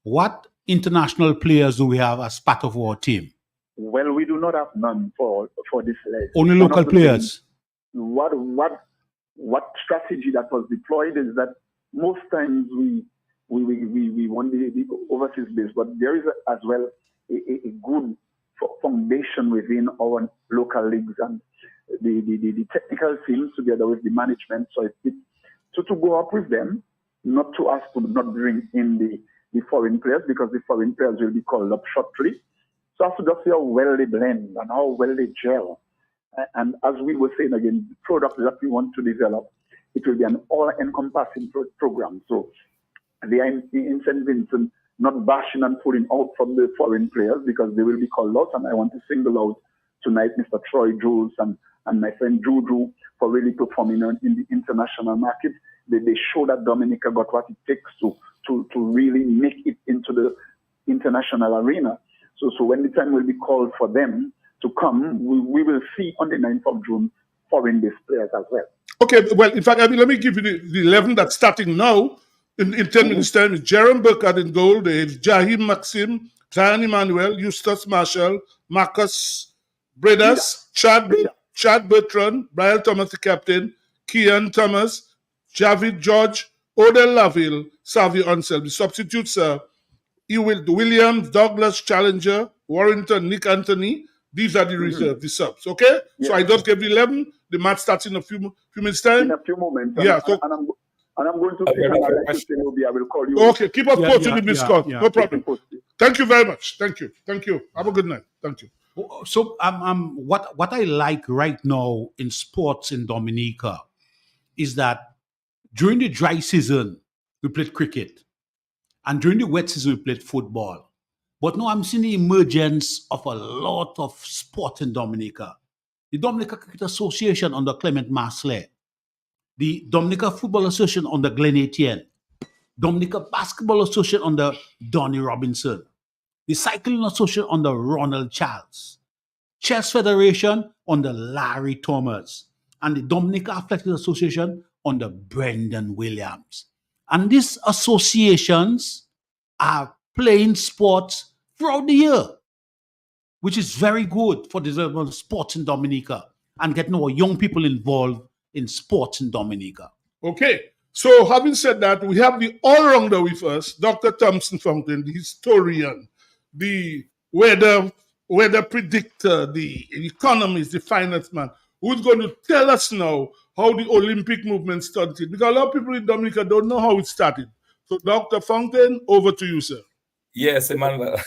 what international players do we have as part of our team? Well, we do not have none for this leg. Only local players. What strategy that was deployed is that most times we want the overseas base, but there is as well a good foundation within our local leagues and the technical teams together with the management. So to go up with them, not to ask to not bring in the foreign players, because the foreign players will be called up shortly. So I have to just see how well they blend and how well they gel. And as we were saying again, the product that we want to develop, it will be an all-encompassing program. So they are in St. Vincent not bashing and pulling out from the foreign players, because they will be called out. And I want to single out tonight Mr. Troy Jules and my friend Juju for really performing in the international market. They show that Dominica got what it takes to really make it into the international arena. So when the time will be called for them to come, we will see on the 9th of June foreign-based players as well. Okay, well, in fact, let me give you the 11 that's starting now. In 10 minutes' time, it's Jerome Burkhardt in goal. There's Jahim Maxim, Zion Emmanuel, Eustace Marshall, Marcus Bredas, Chad Bertrand, Brian Thomas, the captain, Kian Thomas, Javid George, Odell Laville, Savio Ansel. The substitutes are Williams, Douglas Challenger, Warrington, Nick Anthony. These are the reserve, the subs, okay? Yeah. So I just gave the 11. The match starts in a few minutes' time. In a few moments. Yeah. And I'm going to say, I will call you. Okay, keep us posted in this call. No problem. Thank you very much. Thank you. Have a good night. Thank you. So what I like right now in sports in Dominica is that during the dry season, we played cricket. And during the wet season, we played football. But now I'm seeing the emergence of a lot of sport in Dominica. The Dominica Cricket Association under Clement Marsley, the Dominica Football Association under Glenn Etienne, Dominica Basketball Association under Donnie Robinson, the Cycling Association under Ronald Charles, Chess Federation under Larry Thomas, and the Dominica Athletics Association under Brendan Williams. And these associations are playing sports throughout the year, which is very good for the development of sports in Dominica and getting our young people involved in sports in Dominica. Okay, so having said that, we have the all-rounder with us, Dr. Thompson Fountain, the historian, the weather predictor, the economist, the finance man, who's going to tell us now how the Olympic movement started. Because a lot of people in Dominica don't know how it started. So, Dr. Fountain, over to you, sir. Yes, Emmanuel.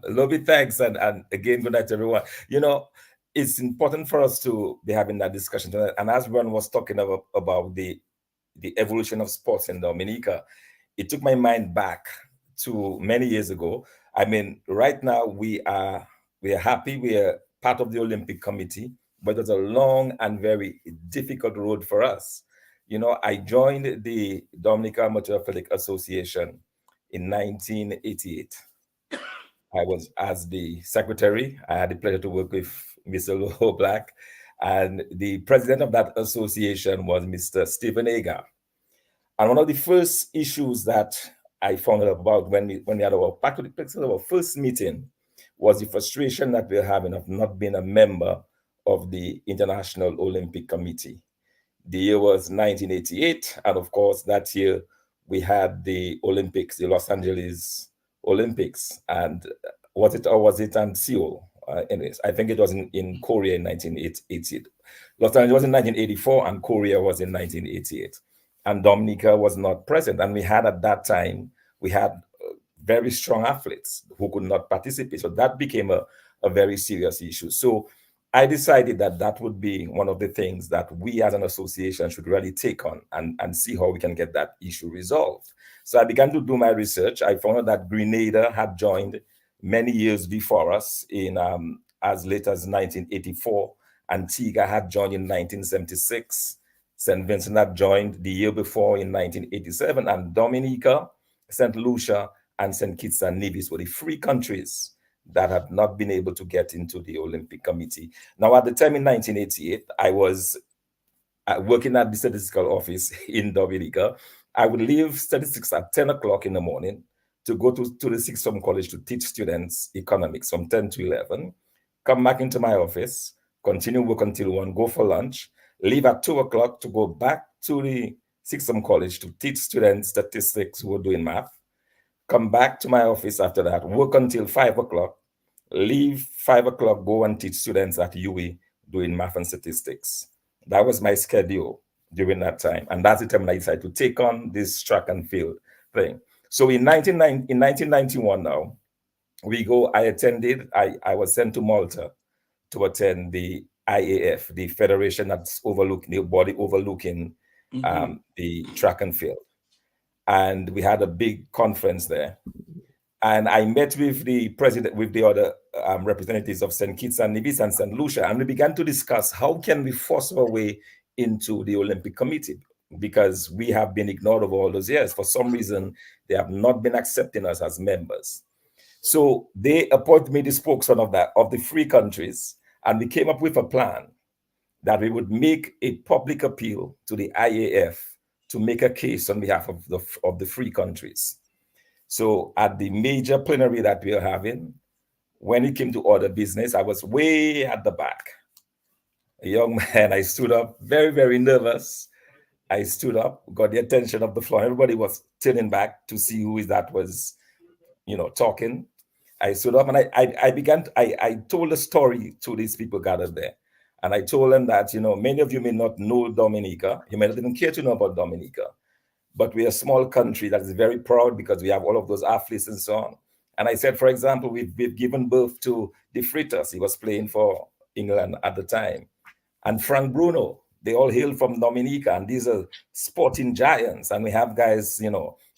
Lobby, thanks. And again, good night, everyone. You know, it's important for us to be having that discussion tonight. And as Ron was talking about the evolution of sports in Dominica, it took my mind back to many years ago. I mean, right now we are happy. We are part of the Olympic Committee, but it's a long and very difficult road for us. You know, I joined the Dominica Amateur Athletic Association in 1988. I was as the secretary. I had the pleasure to work with Mr. Loho Black, and the president of that association was Mr. Stephen Agar. And one of the first issues that I found out about when we had our first meeting was the frustration that we're having of not being a member of the International Olympic Committee. The year was 1988, and of course that year we had the Olympics, the Los Angeles Olympics, and was it in Seoul? Anyways, I think it was in Korea in 1988. Los Angeles was in 1984, and Korea was in 1988. And Dominica was not present. And we had at that time, we had very strong athletes who could not participate. So that became a very serious issue. So I decided that would be one of the things that we as an association should really take on and see how we can get that issue resolved. So I began to do my research. I found out that Grenada had joined many years before us in as late as 1984. Antigua had joined in 1976. St. Vincent had joined the year before in 1987. And Dominica, St. Lucia, and St. Kitts and Nevis were the 3 countries that had not been able to get into the Olympic Committee. Now, at the time in 1988, I was working at the statistical office in Dominica. I would leave statistics at 10 o'clock in the morning to go to the Sixth Form College to teach students economics from 10 to 11, come back into my office, continue work until 1, go for lunch, leave at 2 o'clock to go back to the Sixth Form College to teach students statistics who were doing math, come back to my office after that, work until 5 o'clock, leave 5 o'clock, go and teach students at UWI doing math and statistics. That was my schedule during that time. And that's the time when I decided to take on this track and field thing. So in 1991 now, I was sent to Malta to attend the IAF, the federation that's overlooking, the body overlooking the track and field. And we had a big conference there. And I met with the president, with the other representatives of St. Kitts and Nevis and St. Lucia, and we began to discuss how can we force our way into the Olympic Committee, because we have been ignored over all those years. For some reason, they have not been accepting us as members. So they appointed me the spokesman of the 3 countries, and we came up with a plan that we would make a public appeal to the IAF to make a case on behalf of the 3 countries. So at the major plenary that we are having, when it came to order business, I was way at the back. A young man, I stood up, very, very nervous. I stood up, got the attention of the floor. Everybody was turning back to see who was, talking. I stood up and I told a story to these people gathered there. And I told them that, many of you may not know Dominica. You may not even care to know about Dominica. But we're a small country that is very proud because we have all of those athletes and so on. And I said, for example, we've given birth to De Freitas. He was playing for England at the time. And Frank Bruno, they all hail from Dominica. And these are sporting giants. And we have guys,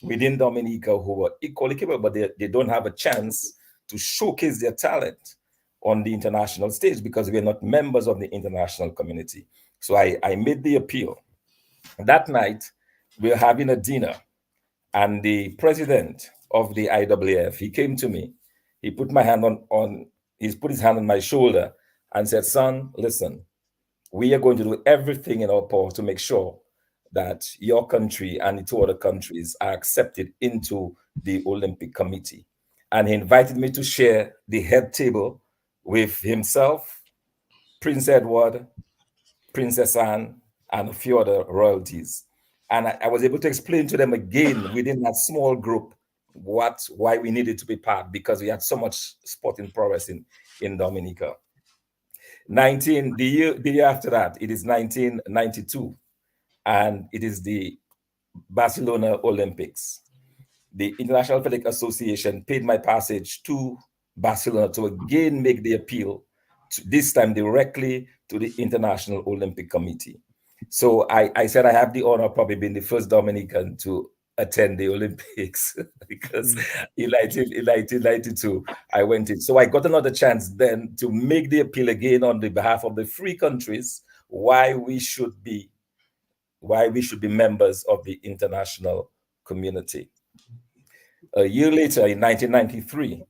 within Dominica who are equally capable, but they don't have a chance to showcase their talent on the international stage because we're not members of the international community. So I made the appeal. That night, we were having a dinner, and the president of the IAAF, he came to me. He put my hand he put his hand on my shoulder and said, "Son, listen, we are going to do everything in our power to make sure that your country and the two other countries are accepted into the Olympic Committee. And he invited me to share the head table with himself, Prince Edward, Princess Anne, and a few other royalties. And I was able to explain to them again within that small group why we needed to be part, because we had so much sporting progress in Dominica. The year after that, it is 1992, and it is the Barcelona Olympics. The International Athletic Association paid my passage to Barcelona to again make the appeal, this time directly to the International Olympic Committee. So I said I have the honor of probably being the first Dominican to attend the Olympics because in 1992 I went in. So I got another chance then to make the appeal again on the behalf of the free countries why we should be members of the international community. A year later, in 1993,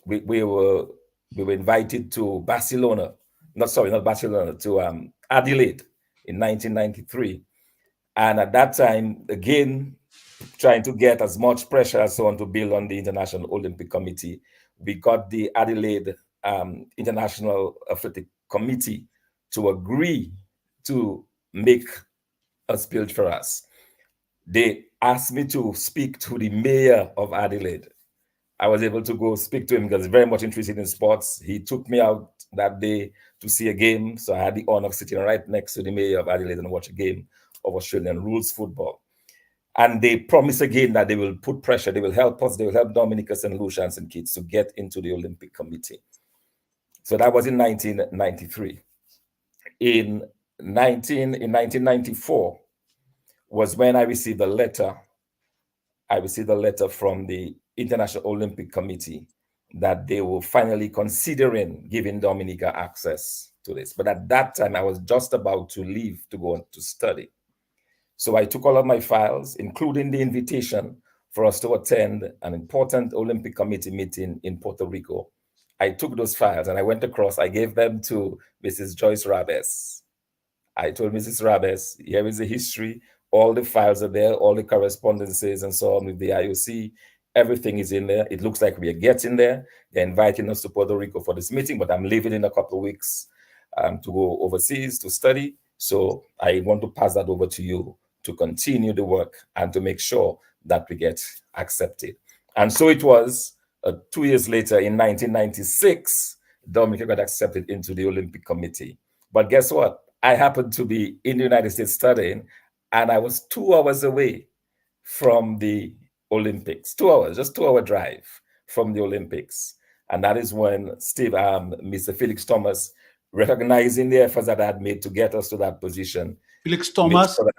we were invited to Barcelona. Not Barcelona, to Adelaide in 1993. And at that time, again, trying to get as much pressure as so on to build on the International Olympic Committee, we got the Adelaide International Athletic Committee to agree to make a speech for us. They asked me to speak to the mayor of Adelaide. I was able to go speak to him because he's very much interested in sports. He took me out that day to see a game. So I had the honor of sitting right next to the mayor of Adelaide and watch a game of Australian rules football. And they promised again that they will put pressure. They will help us. They will help Dominica, St. Lucia, and St. Kitts to get into the Olympic Committee. So that was in 1993. In 1994 was when I received a letter. I received a letter from the International Olympic Committee that they were finally considering giving Dominica access to this. But at that time, I was just about to leave to go to study. So I took all of my files, including the invitation for us to attend an important Olympic Committee meeting in Puerto Rico. I took those files and I went across. I gave them to Mrs. Joyce Rabes. I told Mrs. Rabes, here is the history. All the files are there, all the correspondences and so on with the IOC. Everything is in there. It looks like we are getting there. They're inviting us to Puerto Rico for this meeting, but I'm leaving in a couple of weeks to go overseas to study. So I want to pass that over to you to continue the work and to make sure that we get accepted. And so it was 2 years later in 1996, Dominica got accepted into the Olympic Committee. But guess what? I happened to be in the United States studying, and I was 2 hours away from the Olympics. 2 hours, just 2 hour drive from the Olympics. And that is when Mr. Felix Thomas, recognizing the efforts that I had made to get us to that position. Felix Thomas? Felix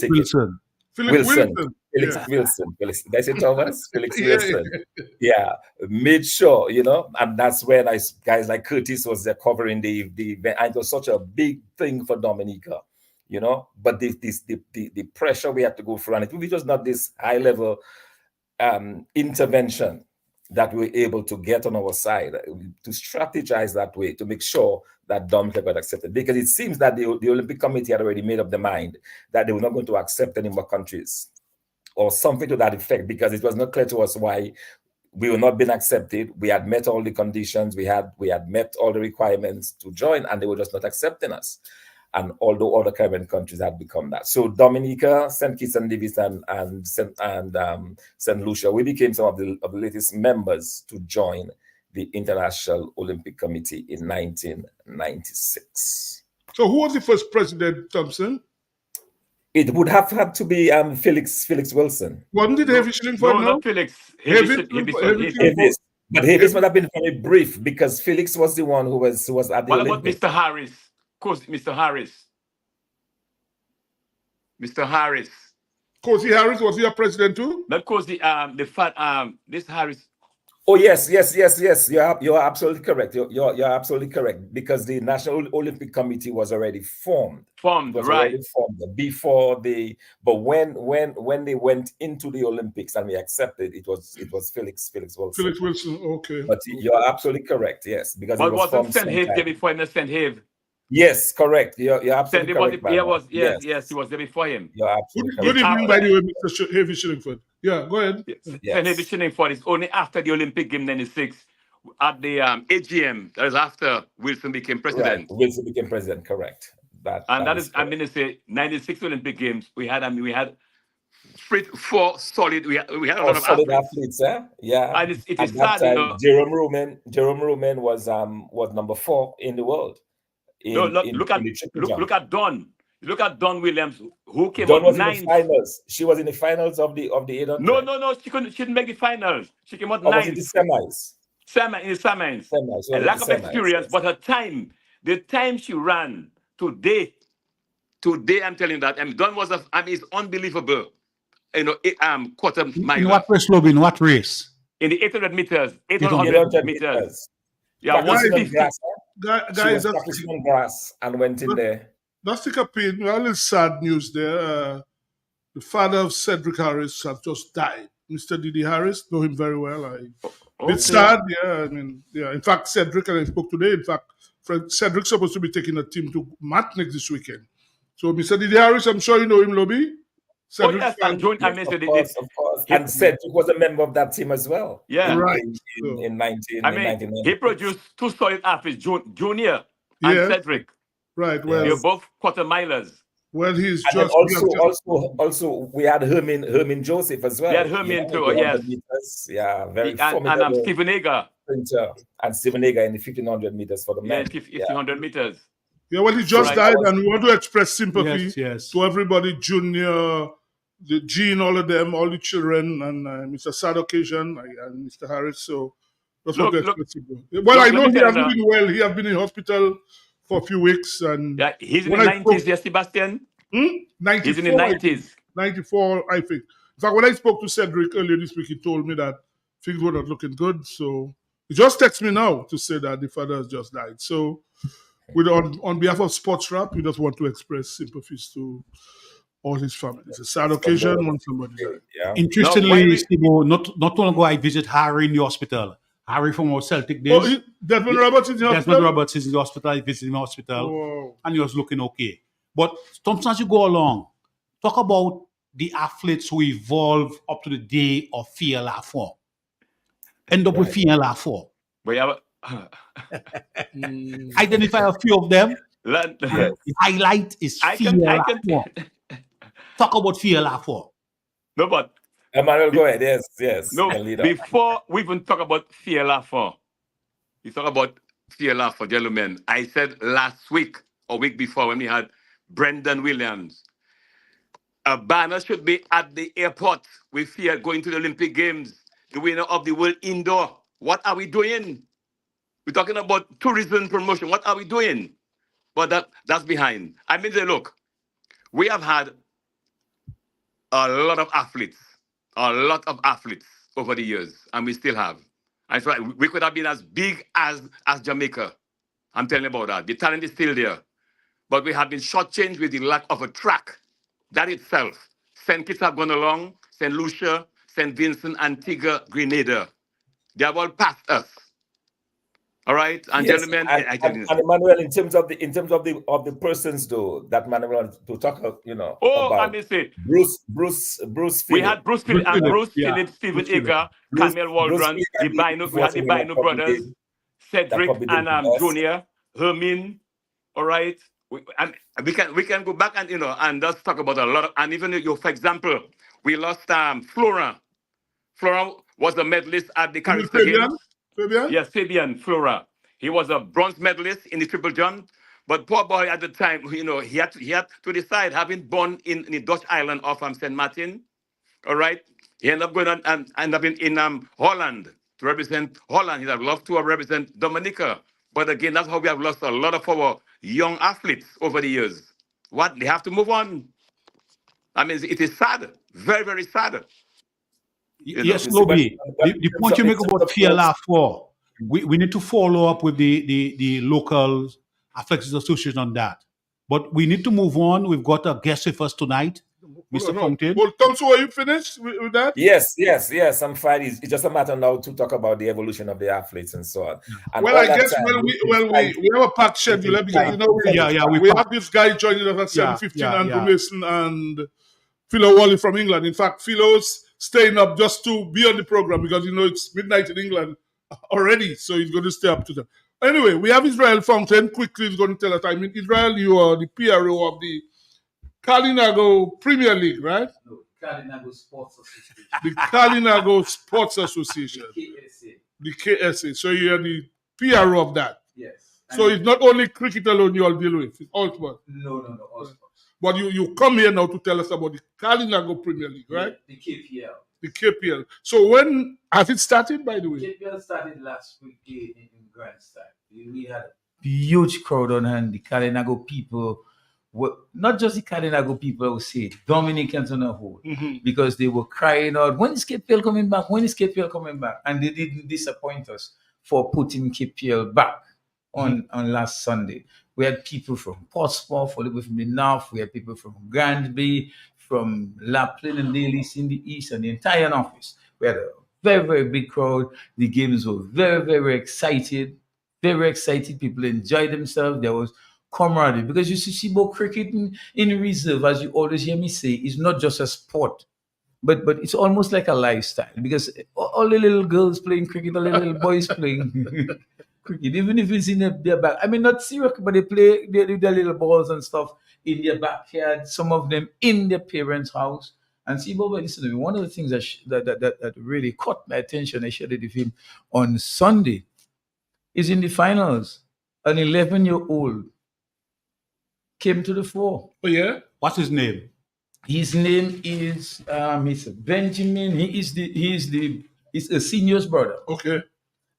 Wilson. Wilson. Felix Wilson. Did I say Thomas? Felix Wilson. Yeah, made sure, and that's when guys like Curtis was there covering the event. And it was such a big thing for Dominica, but the pressure we had to go through, and it was just not this high level intervention that we were able to get on our side, to strategize that way, to make sure that Dominica got accepted. Because it seems that the Olympic Committee had already made up their mind that they were not going to accept any more countries or something to that effect, because it was not clear to us why we were not being accepted. We had met all the conditions, we had met all the requirements to join, and they were just not accepting us. And although other Caribbean countries had become that. So Dominica, St. Kitts and Nevis, and St. Lucia, we became some of the latest members to join the International Olympic Committee in 1996. So who was the first president, Thompson? It would have had to be Felix Wilson. Wasn't it Heavy Schlinkford? No, not Felix. Heavis. But Heavis would have been very brief because Felix was the one who was at the Olympics. What about Mr. Harris? Of course, Mr. Harris. Mr. Harris. Cozy Harris, was he a president too? Not Cozy, this Harris. Oh yes. You're absolutely correct. You're absolutely correct, because the National Olympic Committee was already formed. Formed, It was right? already formed before the. But when they went into the Olympics and we accepted, it was Felix Wilson. Felix Wilson, okay. But you're absolutely correct. Yes, because it But was wasn't formed St. Have there sometime. before him? St. Have. Yes, correct. You're St. absolutely Have correct. was Bernard. yes, he was there before him. You're absolutely Good correct. evening, by the way, Mr. Heavy Shillingford. Yeah, go ahead. St. Have Shillingford is only after the Olympic Game '96 at the AGM. That is after Wilson became president. Right. Wilson became president. Correct. That is I mean to say '96 Olympic Games. We had four solid. We had a lot of solid athletes. Yeah. And it At is that sad, time, Jerome Rumen was number 4 in the world. Look at Dawn. Look at Dawn Williams, who came Dawn up was ninth. in the finals. She was in the finals of the 800. No. She didn't make the finals. She came out Or ninth. was it the semis? In the semis. Semis. A lack of Semis, experience, but her time, the time she ran today, I'm telling you that. Dawn was it's unbelievable. Quarter mile. In what race, Lobin? What race? In the 800 meters. 800 meters. Yeah, practicing on 150. grass. Guys, she was practicing on grass and went in there. Let's take a pain. Well, it's sad news there. The father of Cedric Harris has just died. Mr. Didi Harris, know him very well. It's sad, yeah. I mean, yeah. In fact, Cedric and I spoke today. In fact, Cedric's supposed to be taking a team to Matnik this weekend. So, Mr. Didi Harris, I'm sure you know him, Lobby. Cedric, yes, of course. And Cedric was a member of that team as well. Yeah, right. In 1990. He produced 2 solid athletes, Junior and Cedric. Right. Well, they're both quarter milers. Well, he's and just also we had Hermin Joseph as well. We had Hermin too. Yes. Meters. Yeah, very formidable. And Stephen Ager. And Stephen Ager in the 1500 meters for the men. 1500 meters. Yeah, well, he just died, and we want to express sympathy yes. to everybody, Junior, the Gene, all of them, all the children, and Mr. Sad Occasion, and Mr. Harris. So that's what to express sympathy. Well, I know he hasn't been well. He has been in hospital for a few weeks, and he's in the 90s, yes, Sebastian. 94, he's in the 90s. 94, I think. In fact, when I spoke to Cedric earlier this week, he told me that things were not looking good. So he just texted me now to say that the father has just died. So on behalf of Sports Rap, we just want to express sympathies to all his family. It's a sad occasion when somebody died. Yeah. Interestingly, Steve-O, not long ago, I visited Harry in the hospital. Harry from our Celtic days. Oh, Desmond Roberts is in the hospital? Desmond Roberts is in the hospital. I visited him in the hospital. And he was looking okay. But sometimes you go along, talk about the athletes who evolve up to the day of FILA 4. End up with FILA 4. Identify a few of them. The highlight is FILA 4. Talk about FILA 4. No, but Emmanuel, go ahead. Yes. No, before we even talk about FILA 4, we talk about FILA 4, gentlemen. I said last week or week before when we had Brendan Williams, a banner should be at the airport with FIA going to the Olympic Games, the winner of the World Indoor. What are we doing? We're talking about tourism promotion. What are we doing? But that's behind. I mean, look, we have had a lot of athletes over the years, and we still have. And so we could have been as big as Jamaica. I'm telling you about that. The talent is still there. But we have been shortchanged with the lack of a track. That itself. St. Kitts have gone along, St. Lucia, St. Vincent, Antigua, Grenada. They have all passed us. All right, and yes, gentlemen, and Emmanuel, in terms of the persons though that Manuel to talk about, about. I mean, say Bruce Phillips. We had Bruce Phillips, Stephen Ager, Camille Waldron, we had the Bino brothers, Cedric and Junior, Hermin. All right, we can go back and just talk about a lot of, and even for example, we lost Flora. Flora was the medalist at the Caribbean Games. Fabian? Yes, Fabian Flora. He was a bronze medalist in the triple jump, but poor boy at the time, he had to decide, having born in the Dutch island of St. Martin. All right, he ended up going on and end up in Holland to represent Holland. He'd have loved to represent Dominica, but again, that's how we have lost a lot of our young athletes over the years. They have to move on. I mean, it is sad, very, very sad. Yes, Lobby. The point you make about PLR4, we need to follow up with the local athletics association on that. But we need to move on. We've got a guest with us tonight, Mr. Fountain. Well, Tom, so are you finished with that? Yes. I'm fine. It's just a matter now to talk about the evolution of the athletes and so on. And Well, all I that guess time, we have a packed schedule because we have this guy joining us at 7:15, Andrew Mason and Philo Wally from England. In fact, Philo's staying up just to be on the program because it's midnight in England already, so he's going to stay up to that. Anyway, we have Israel Fountain. Quickly, he's going to tell us. I mean, Israel, you are the PRO of the Kalinago Premier League, right? No, Kalinago Sports Association. The Kalinago Sports Association. The KSA. So you're the PRO of that. Yes. So it's not only cricket alone you all deal with, it's all sports. No, all sports. But you come here now to tell us about the Kalinago Premier League, right? The KPL. The KPL. So when has it started, by the way? KPL started last week in Grandstand. We had a huge crowd on hand. The Kalinago people, not just the Kalinago people, I would say, Dominicans on the whole, because they were crying out, when is KPL coming back? When is KPL coming back? And they didn't disappoint us for putting KPL back on last Sunday. We had people from Portsmouth, all the way from the north. We had people from Granby, from Lapland and Dailies in the east, and the entire office. We had a very, very big crowd. The games were very, very excited. Very excited. People enjoyed themselves. There was camaraderie. Because you see, about cricket in reserve, as you always hear me say, is not just a sport, but it's almost like a lifestyle. Because all the little girls playing cricket, all the little boys playing cricket, even if it's in their back. I mean, not serious, but they play their little balls and stuff in their backyard, some of them in their parents' house. And see, Boba, listen to me. One of the things that really caught my attention, I shared it with him on Sunday, is in the finals. An 11-year-old came to the fore. Oh, yeah? What's his name? His name is Benjamin. He's a senior's brother. Okay.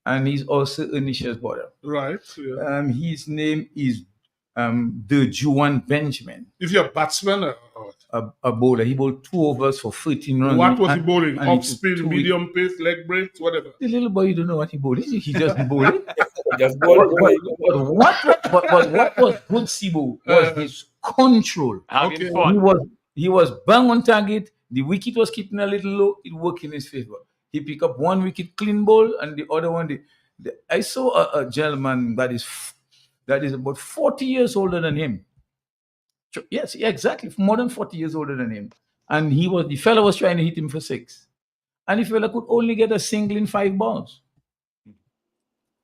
And he's also Anisha's brother. Right. Yeah. His name is Juan Benjamin. Is he a batsman or what? A bowler. He bowled 2 overs for 13 runs. What was he bowling? and Off spin, medium pace, leg breaks, whatever. The little boy, you don't know what he bowled. He just bowled. Just bowled. But what was good, Sibo, was his control. Having fun. He was bang on target. The wicket was keeping a little low. It worked in his favor. He picked up 1 wicket clean ball, and the other one. I saw a gentleman that is about 40 years older than him. Yes, exactly, more than 40 years older than him. And the fellow was trying to hit him for 6, and the fellow could only get a single in 5 balls.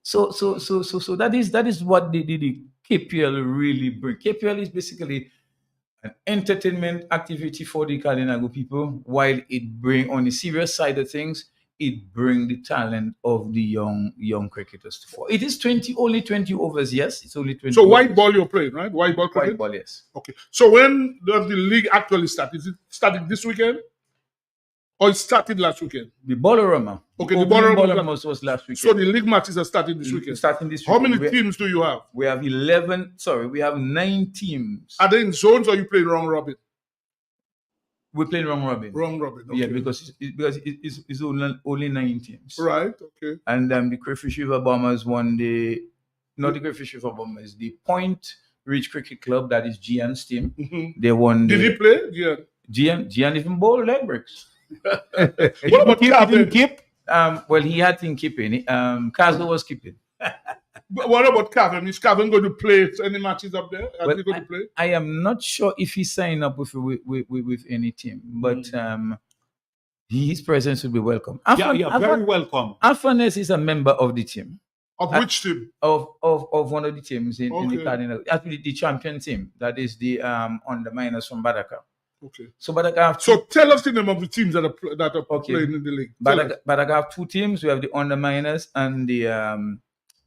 So that is what the KPL really bring. KPL is basically an entertainment activity for the Kalinago people, while it bring, on the serious side of things, it bring the talent of the young cricketers to fore. It is only 20 overs, yes. It's only 20 So overs. white ball you're playing, right? White ball cricket? White ball, yes. Okay. So when does the league actually start? Is it starting this weekend? Or it started last weekend? The Bolorama. Okay, the Bolorama was last weekend. So the league matches are starting this weekend? Starting this How weekend. many teams do you have? We have 9 teams. Are they in zones or you playing round robin? We're playing round robin. Round robin, okay. Yeah, because it's only 9 teams. Right, okay. And the Crayfish River Bombers won not the Crayfish River Bombers, the Point Ridge Cricket Club, that is Gian's team. They won. Did he play? Gian even bowled leg breaks. What about Calvin? Well, he had him keeping. Kazo was keeping. But what about Calvin? Is Calvin going to play any matches up there? Well, I am not sure if he signed up with any team, but his presence will be welcome. Very welcome. Alphanes is a member of the team. Of which team? Of one of the teams in the Cardinal. Actually, the champion team. That is the under minors from Badaka. Okay. So Badaka. So tell us the name of the teams that are playing in the league. Badaka have 2 teams. We have the under minors and the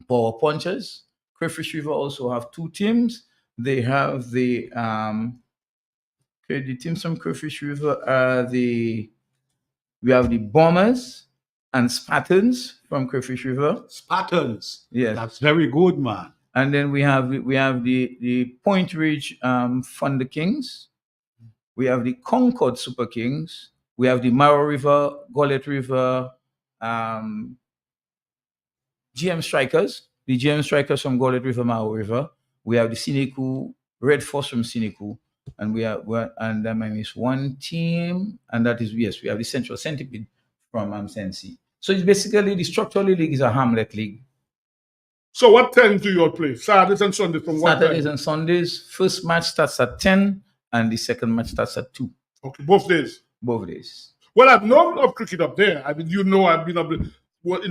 Power Punchers. Crayfish River also have 2 teams. They have the teams from Crayfish River are we have the Bombers and Spartans from Crayfish River. Spartans. Yes. That's very good, man. And then we have the Point Ridge Thunder Kings. We have the Concord Super Kings. We have the Maro River, Gullet River, GM Strikers, the GM Strikers from Gullet River, Maro River. We have the Siniku, Red Force from Siniku, and we have one team, and that is, yes, we have the Central Centipede from Sensi. So it's basically the structural league is a Hamlet league. So what time do you all play? Saturdays and Sundays from what Saturdays time? and Sundays. First match starts at 10, and the second match starts at 2. Okay, both days. Both days. Well, I've known of cricket up there. I mean, I've been up there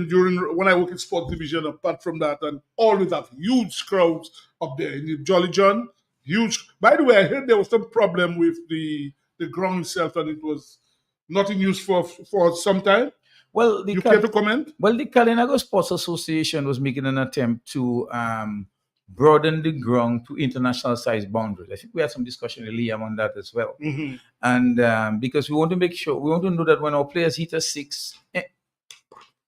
during when I work in sports division. Apart from that, and always have huge crowds up there in the Jolly John. Huge. By the way, I heard there was some problem with the ground itself, and it was not in use for some time. Well, you care to comment? Well, the Kalinago Sports Association was making an attempt to broaden the ground to international size boundaries. I think we had some discussion with Liam on that as well. Mm-hmm. And because we want to make sure, we want to know that when our players hit a 6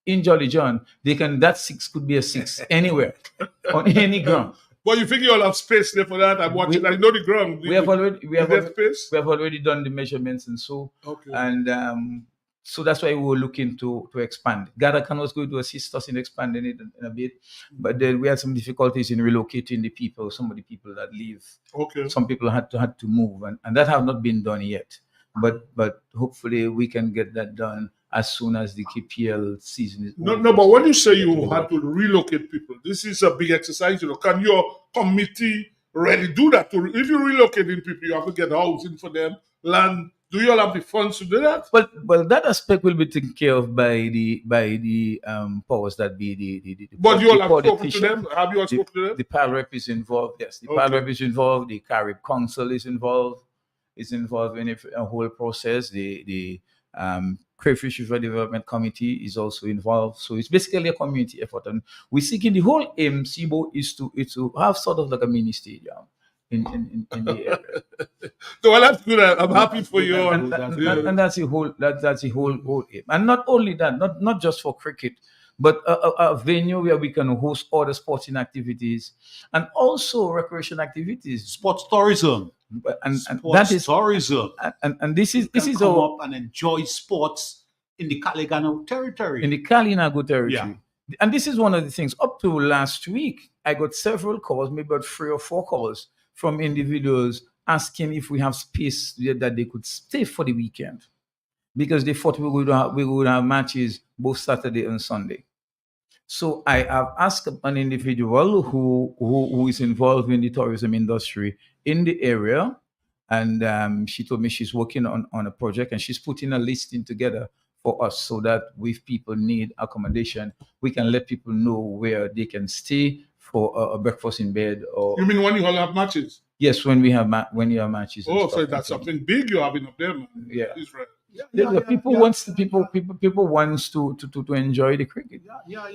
in Jolly John, that 6 could be a 6 anywhere on any ground. Well, you think you all have space there for that? I'm watching. I know the ground. We have space. We have already done the measurements and so. Okay. And so that's why we were looking to expand. Gadakan was going to assist us in expanding it in a bit, but then we had some difficulties in relocating the people. Some of the people that live. Okay. Some people had to move, and that have not been done yet. But hopefully we can get that done as soon as the KPL season is over. No, but when you say you had to relocate people, this is a big exercise. Can your committee really do that? If you're relocating people, you have to get housing for them, land. Do you all have the funds to do that? Well, that aspect will be taken care of by the powers that be. The but you all have spoken to them. Have you all spoken to them? The PAL rep is involved. Yes, the PAL rep is involved. The Carib Council is involved. Is involved in a whole process. The Crayfish River Development Committee is also involved. So it's basically a community effort, and we're seeking the whole aim. SIBO is to have sort of like a mini stadium in the area. So well, that's good. I'm happy for you. And that's the whole aim. And not only that, not just for cricket, but a venue where we can host other sporting activities and also recreation activities, sports tourism, and sports that is tourism. And this is come up and enjoy sports in the Kalinago territory. In the Kalinago territory. Yeah. And this is one of the things. Up to last week, I got several calls, maybe about 3 or 4 calls from individuals asking if we have space that they could stay for the weekend, because they thought we would have matches both Saturday and Sunday. So I have asked an individual who is involved in the tourism industry in the area, and she told me she's working on a project, and she's putting a listing together for us so that if people need accommodation, we can let people know where they can stay for a breakfast in bed. Or you mean when you all have matches? Yes, when you have matches. Oh, so that's something big you're having up there, man. Yeah. Israel. People wants to enjoy the cricket. Yeah.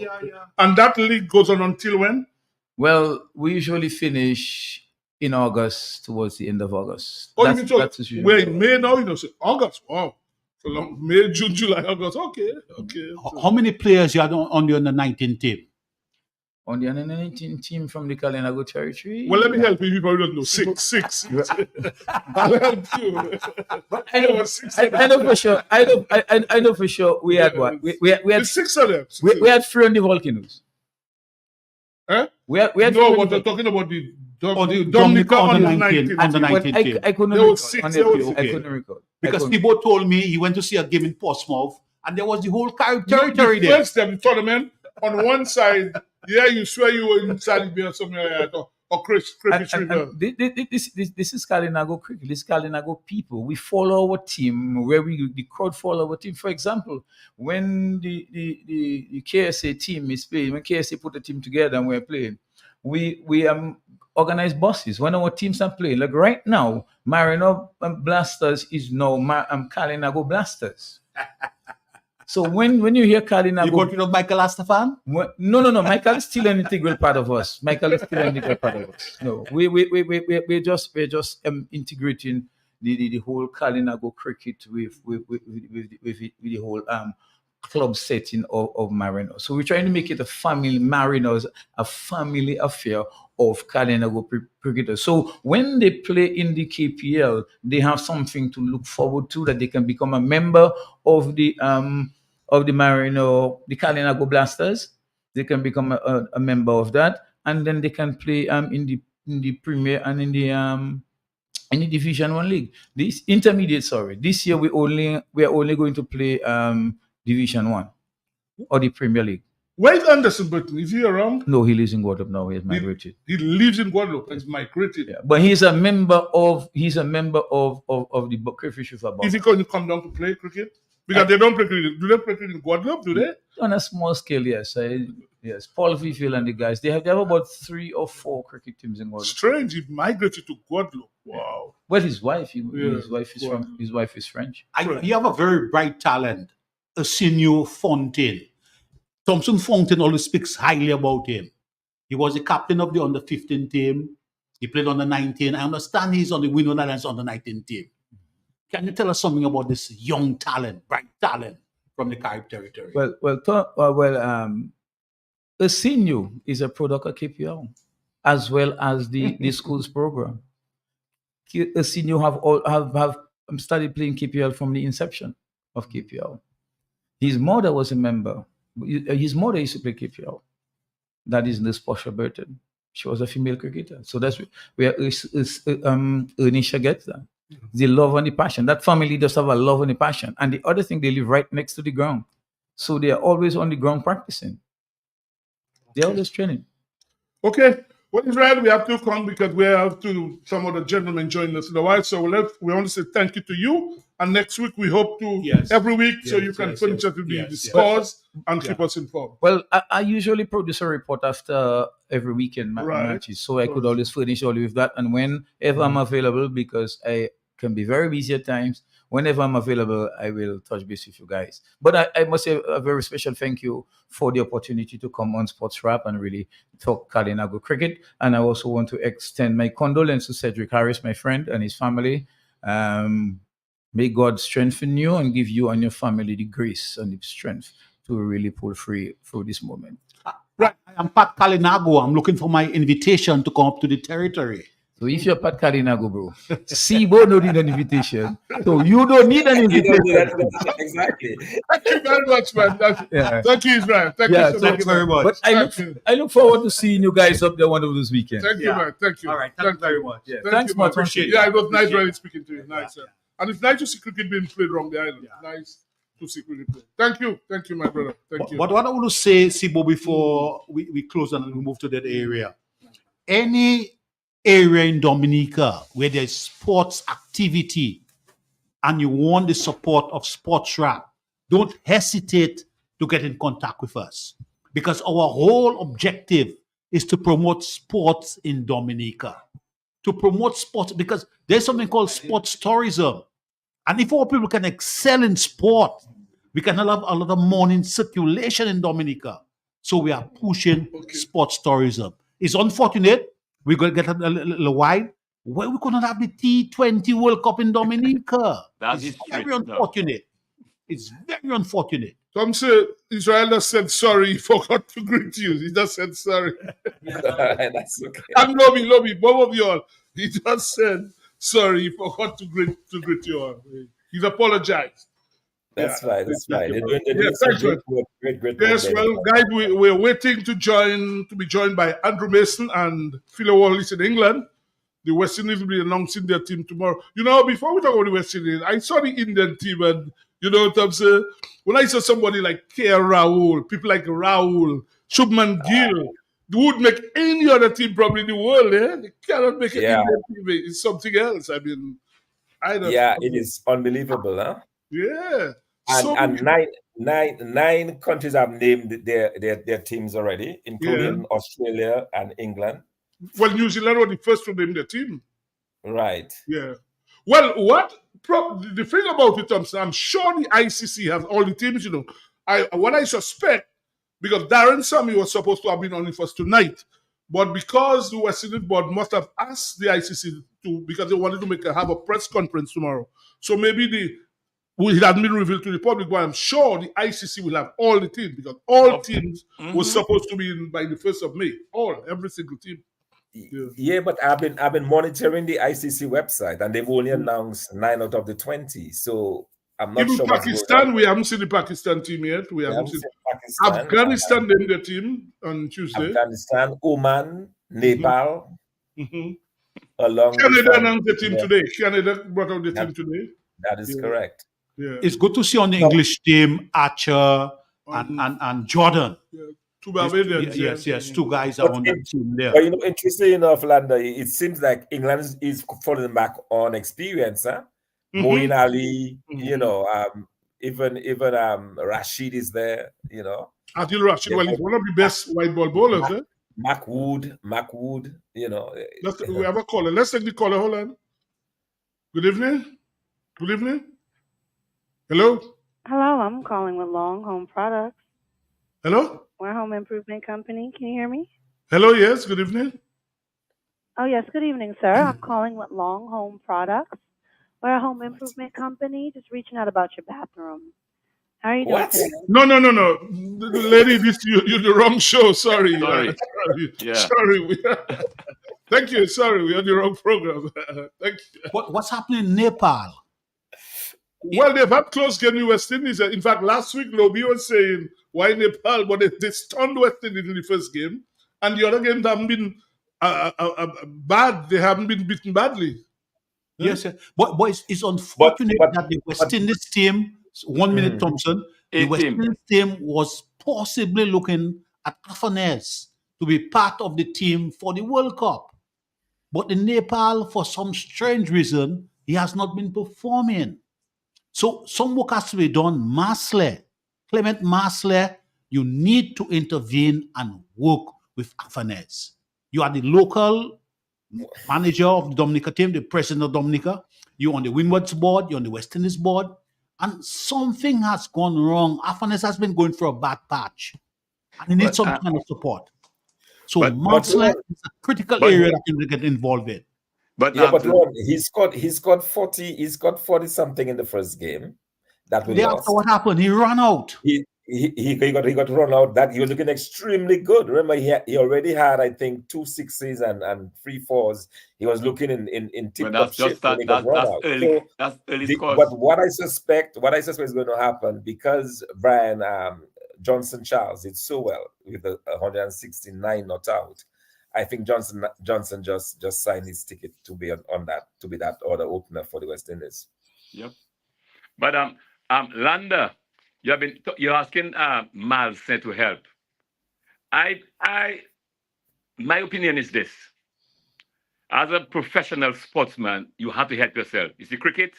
And that league goes on until when? Well, we usually finish in August, towards the end of August. Oh, you mean so we're in May now? So August. Wow. So long. May, June, July, August. Okay. How many players you have on the under-19 team? On the under-19 team from the Kalinago territory. Well, let me help you. You probably don't know. Six. I'll help you. I know for sure. I know for sure. We had what? We had 6 of them. We had 3 on the Volcanoes. Huh? We had no, but they're talking about the Dominica under-19 team. I couldn't recall. Because people told me he went to see a game in Portsmouth, and there was the whole Carib territory there. Them tournament on one side. Yeah, you swear you were in Salibi or something like that, or Crayfish River. This is Kalinago cricket. This is Kalinago people. We follow our team where the crowd follow our team. For example, when the KSA team is playing, when KSA put the team together and we're playing, we organize buses when our teams are playing. Like right now, Marino Blasters is now Kalinago Blasters. So when you hear Kalinago, you got rid of Michael Astafan? No. Michael is still an integral part of us. No, we're just integrating the whole Kalinago cricket with the whole club setting of Mariners. So we're trying to make it a family Mariners, a family affair of Kalinago cricketers. So when they play in the KPL, they have something to look forward to, that they can become a member of the Marino, the Kalinago Blasters. They can become a member of that, and then they can play in the Premier and in the Division 1 league. This intermediate, sorry. This year we are only going to play Division 1 or the Premier League. Where is Anderson Burton? Is he around? No, he lives in Guadeloupe now. He has migrated. He lives in Guadeloupe. He's migrated. Yeah, but he's a member of the Crayfish River Bar. Is he going to come down to play cricket? Because they don't play cricket. Do they play cricket in Guadeloupe? Do they? On a small scale, yes. Yes, Paul Viville and the guys. They have about 3 or 4 cricket teams in Guadeloupe. Strange. He migrated to Guadeloupe. Wow. Well, his wife. His wife is French. You have a very bright talent, Arsenio Fontaine. Thompson Fontaine always speaks highly about him. He was the captain of the under-15 team. He played on the 19. I understand he's on the Winwood Islands under 19 team. Can you tell us something about this young talent, bright talent from the Carib territory? Arsenio is a product of KPL, as well as the schools program. Arsenio have started playing KPL from the inception of KPL. His mother was a member. His mother used to play KPL. That is Nurse Portia Burton. She was a female cricketer. So that's where Ernisha gets that. The love and the passion. That family does have a love and a passion. And the other thing, they live right next to the ground. So they are always on the ground practicing. They're always training. Okay. Well, Israel, we have to come because we have some other gentlemen join us in a while. So we want to say thank you to you. And next week, we hope to every week so you can finish up with the scores and keep us informed. Well, I usually produce a report after every weekend matches. So I could always furnish all with that. And whenever I'm available, because I can be very busy at times, whenever I'm available, I will touch base with you guys. But I must say a very special thank you for the opportunity to come on Sports Wrap and really talk Kalinago cricket. And I also want to extend my condolences to Cedric Harris, my friend, and his family. May God strengthen you and give you and your family the grace and the strength to really pull through this moment. Right. I'm Pat Kalinago. I'm looking for my invitation to come up to the territory. So if you're Pat Kalinago, bro, Sibo don't need an invitation. So you don't need an invitation. Exactly. Thank you very much, man. Thank you, Israel. Thank you very much. But I look forward to seeing you guys up there one of those weekends. Thank you, man. Thank you. All right. Thank you very much. Yeah. Thanks, much. Appreciate it. Yeah, it was nice really speaking to you. Nice. And it's nice to see cricket being played around the island. Nice to see cricket played. Thank you. Thank you, my brother. Thank you. But what I want to say, Sibo, before we close and we move to that area, any area in Dominica where there's sports activity and you want the support of Sports Wrap, don't hesitate to get in contact with us, because our whole objective is to promote sports in Dominica. To promote sports, because there's something called sports tourism. And if our people can excel in sport, we can have a lot of morning circulation in Dominica. So we are pushing sports tourism. It's unfortunate we're going to get a little wide. Where we're going to have the T20 World Cup in Dominica. It's very unfortunate. It's very unfortunate. Tom said, Israel just said sorry, he forgot to greet you. He just said sorry. That's okay. And Lobby, both of you all. He just said sorry, he forgot to greet you all. He's apologized. That's fine. They're doing great. Yes, well, guys, we're waiting to be joined by Andrew Mason and Philo Wallis in England. The West Indies will be announcing their team tomorrow. Before we talk about the West Indies, I saw the Indian team, and you know what I'm saying? When I saw somebody like KL Rahul, people like Rahul, Shubman Gill, they would make any other team probably in the world, They cannot make an Indian team. It's something else. I mean, I don't know. It is unbelievable, huh? Yeah. And nine countries have named their teams already, including Australia and England. Well, New Zealand were the first to name their team. Right. Yeah. Well, the thing about it, Thompson, I'm sure the ICC has all the teams, what I suspect, because Darren Sammy was supposed to have been on it for tonight, but because the West Indies board must have asked the ICC because they wanted to have a press conference tomorrow. So maybe It hasn't been revealed to the public, but I'm sure the ICC will have all the teams because all teams were supposed to be in by the 1st of May. Every single team. Yeah, but I've been monitoring the ICC website, and they've only announced 9 out of the 20. So I'm not Even sure. Pakistan, we haven't seen the Pakistan team yet. We haven't seen Pakistan. Afghanistan named their team on Tuesday. Afghanistan, Oman, Nepal. Along Canada with, announced the team today. Canada brought out the team today. That is correct. Yeah. It's good to see on the English team Archer and Jordan. Two Barbadians. Yes. Two guys are on that team there. But interesting enough, Landa, it seems like England is falling back on experience, huh? Moeen Ali, even Rashid is there, Adil Rashid, well, he's one of the best white ball bowlers, eh? Mac Wood, we have a caller. Let's take the caller. Hold on. Good evening. Hello. Hello, I'm calling with Long Home Products. Hello. We're a home improvement company. Can you hear me? Hello. Yes. Good evening. Oh, yes. Good evening, sir. I'm calling with Long Home Products. We're a home improvement company. Just reaching out about your bathroom. How are you doing today? No. Lady, you're the wrong show. Sorry. Yeah. Sorry. Thank you. Sorry, we're on the wrong program. Thank you. What's happening in Nepal? Well, they've had close game with West Indies. In fact, last week, Lobby was saying, why Nepal? But they stunned West Indies in the first game. And the other games haven't been bad. They haven't been beaten badly. Yes, sir. But it's unfortunate that the West Indies team, 1 minute, Thompson, the West Indies team was possibly looking at Afanez to be part of the team for the World Cup. But in Nepal, for some strange reason, he has not been performing. So some work has to be done. Clement Marsley, you need to intervene and work with Afanez. You are the local manager of the Dominica team, the president of Dominica. You're on the Windward's board, you're on the West Indies board, and something has gone wrong. Afanez has been going through a bad patch, and he needs some kind of support. So Marsley is a critical area that you get involved in. But Lord, he scored 40 something in the first game. That we lost. After what happened? He ran out. He got run out. That he was looking extremely good. Remember, he already had, I think, 2 6s and 3 4s. He was looking in tip-top shape when he got run out. That's early scores. But what I suspect is going to happen, because Brian Johnson Charles did so well with the 169 not out. I think Johnson just signed his ticket to be on that, to be that other opener for the West Indies. Yep. But Landa, you're asking Miles to help. My opinion is this: as a professional sportsman, you have to help yourself. You see, cricket.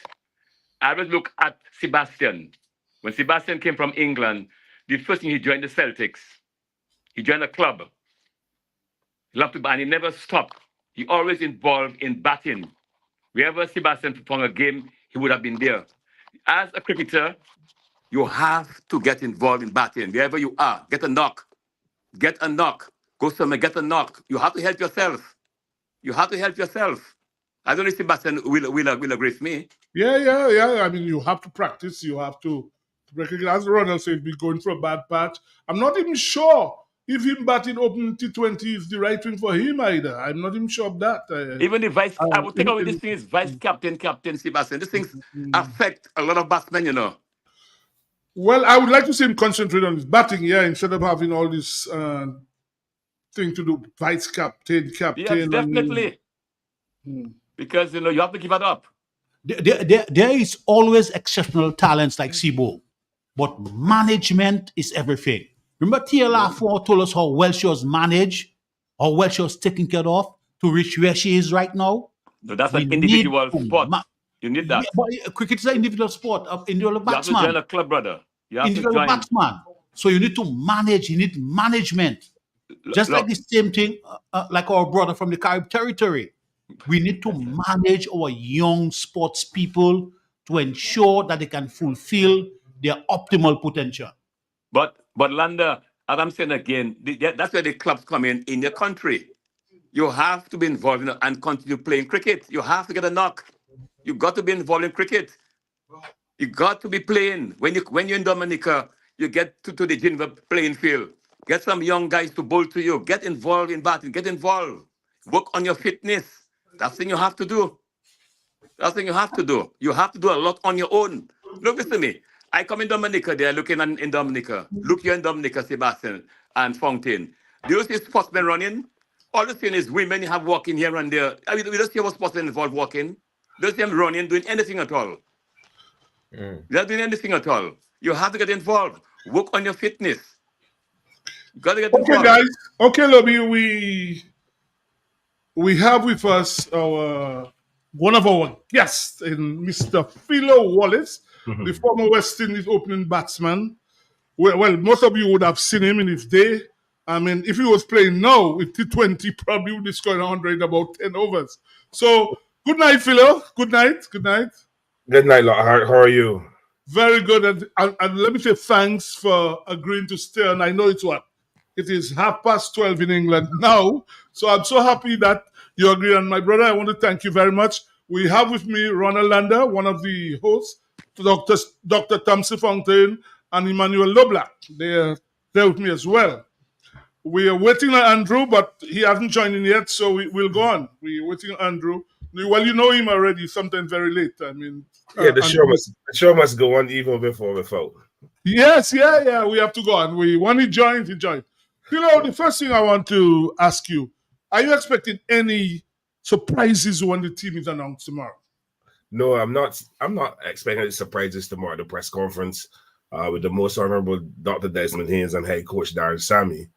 I always look at Sebastian. When Sebastian came from England, the first thing he joined the Celtics. He joined a club. He loved to bat, and he never stopped. He always involved in batting. Wherever Sebastian performed a game, he would have been there. As a cricketer, you have to get involved in batting. Wherever you are, get a knock. Go somewhere, get a knock. You have to help yourself. I don't know if Sebastian will agree with me. Yeah. I mean, you have to practice. You have to recognize. As Ronald said, be going through a bad patch. I'm not even sure if him batting open T20 is the right thing for him either. I'm not even sure of that. Even the vice, I would think of this thing is vice captain Sebastian. These things affect a lot of batsmen, you know. Well, I would like to see him concentrate on his batting, instead of having all this thing to do, vice captain. Yes, definitely. Because, you have to give it up. There is always exceptional talents like Sibo, but management is everything. Remember TLR4 told us how well she was managed, how well she was taken care of to reach where she is right now? No, that's an individual sport. You need that. But cricket is an individual sport, individual batsman. You have to join a club, brother. You have individual to join. batsman. So you need to manage, you need management. Just like the same thing, like our brother from the Carib territory. We need to manage our young sports people to ensure that they can fulfill their optimal potential. But Landa, as I'm saying again, that's where the clubs come in your country. You have to be involved and continue playing cricket. You have to get a knock. You've got to be involved in cricket. You got to be playing. When you're in Dominica, you get to the Geneva playing field. Get some young guys to bowl to you. Get involved in batting. Get involved. Work on your fitness. That's the thing you have to do. That's the thing you have to do. You have to do a lot on your own. Look, listen to me. I come in Dominica, they're looking in Dominica. Look here in Dominica, Sebastian and Fountain. Do you see sportsmen running? All the thing is women have walking here and there. I mean, we don't see our sportsmen involved walking. Don't see them running, doing anything at all. They're not doing anything at all. You have to get involved. Work on your fitness. You got to get Okay, involved. guys. Okay, Lobby, we have with us our one of our guests in Mr. Philo Wallace, the former West Indies opening batsman. Well, most of you would have seen him in his day. I mean, if he was playing now with T20, probably would be scoring 100 in about 10 overs. So, good night, Philo. Good night. Good night. Good night, Lockhart. How are you? Very good. And let me say thanks for agreeing to stay. And I know it's what? It is 12:30 in England now. So I'm so happy that you agree. And my brother, I want to thank you very much. We have with me Ronald Lander, one of the hosts, Dr. Thompson Fontaine, and Emmanuel Loblack. They're there with me as well. We are waiting on Andrew, but he hasn't joined in yet, so we'll go on. We're waiting on Andrew. Well, you know him already, sometimes very late. I mean, Yeah, the show must go on even before we vote. Yes, yeah, we have to go on. When he joined, he joined. Philo, the first thing I want to ask you, are you expecting any surprises when the team is announced tomorrow? No, I'm not. I'm not expecting any surprises tomorrow at the press conference with the most honorable Dr. Desmond Haynes and head coach Darren Sammy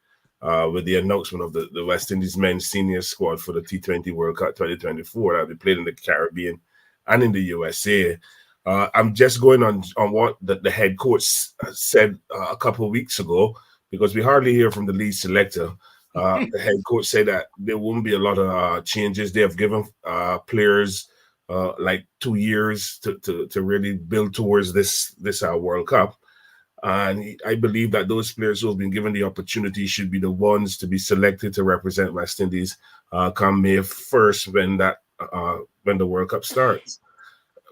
with the announcement of the West Indies men's senior squad for the T20 World Cup 2024 that will be played in the Caribbean and in the USA. I'm just going on what the head coach said a couple of weeks ago, because we hardly hear from the lead selector. The head coach said that there won't be a lot of changes. They have given players like 2 years to really build towards this World Cup. And I believe that those players who have been given the opportunity should be the ones to be selected to represent West Indies come May 1st when the World Cup starts.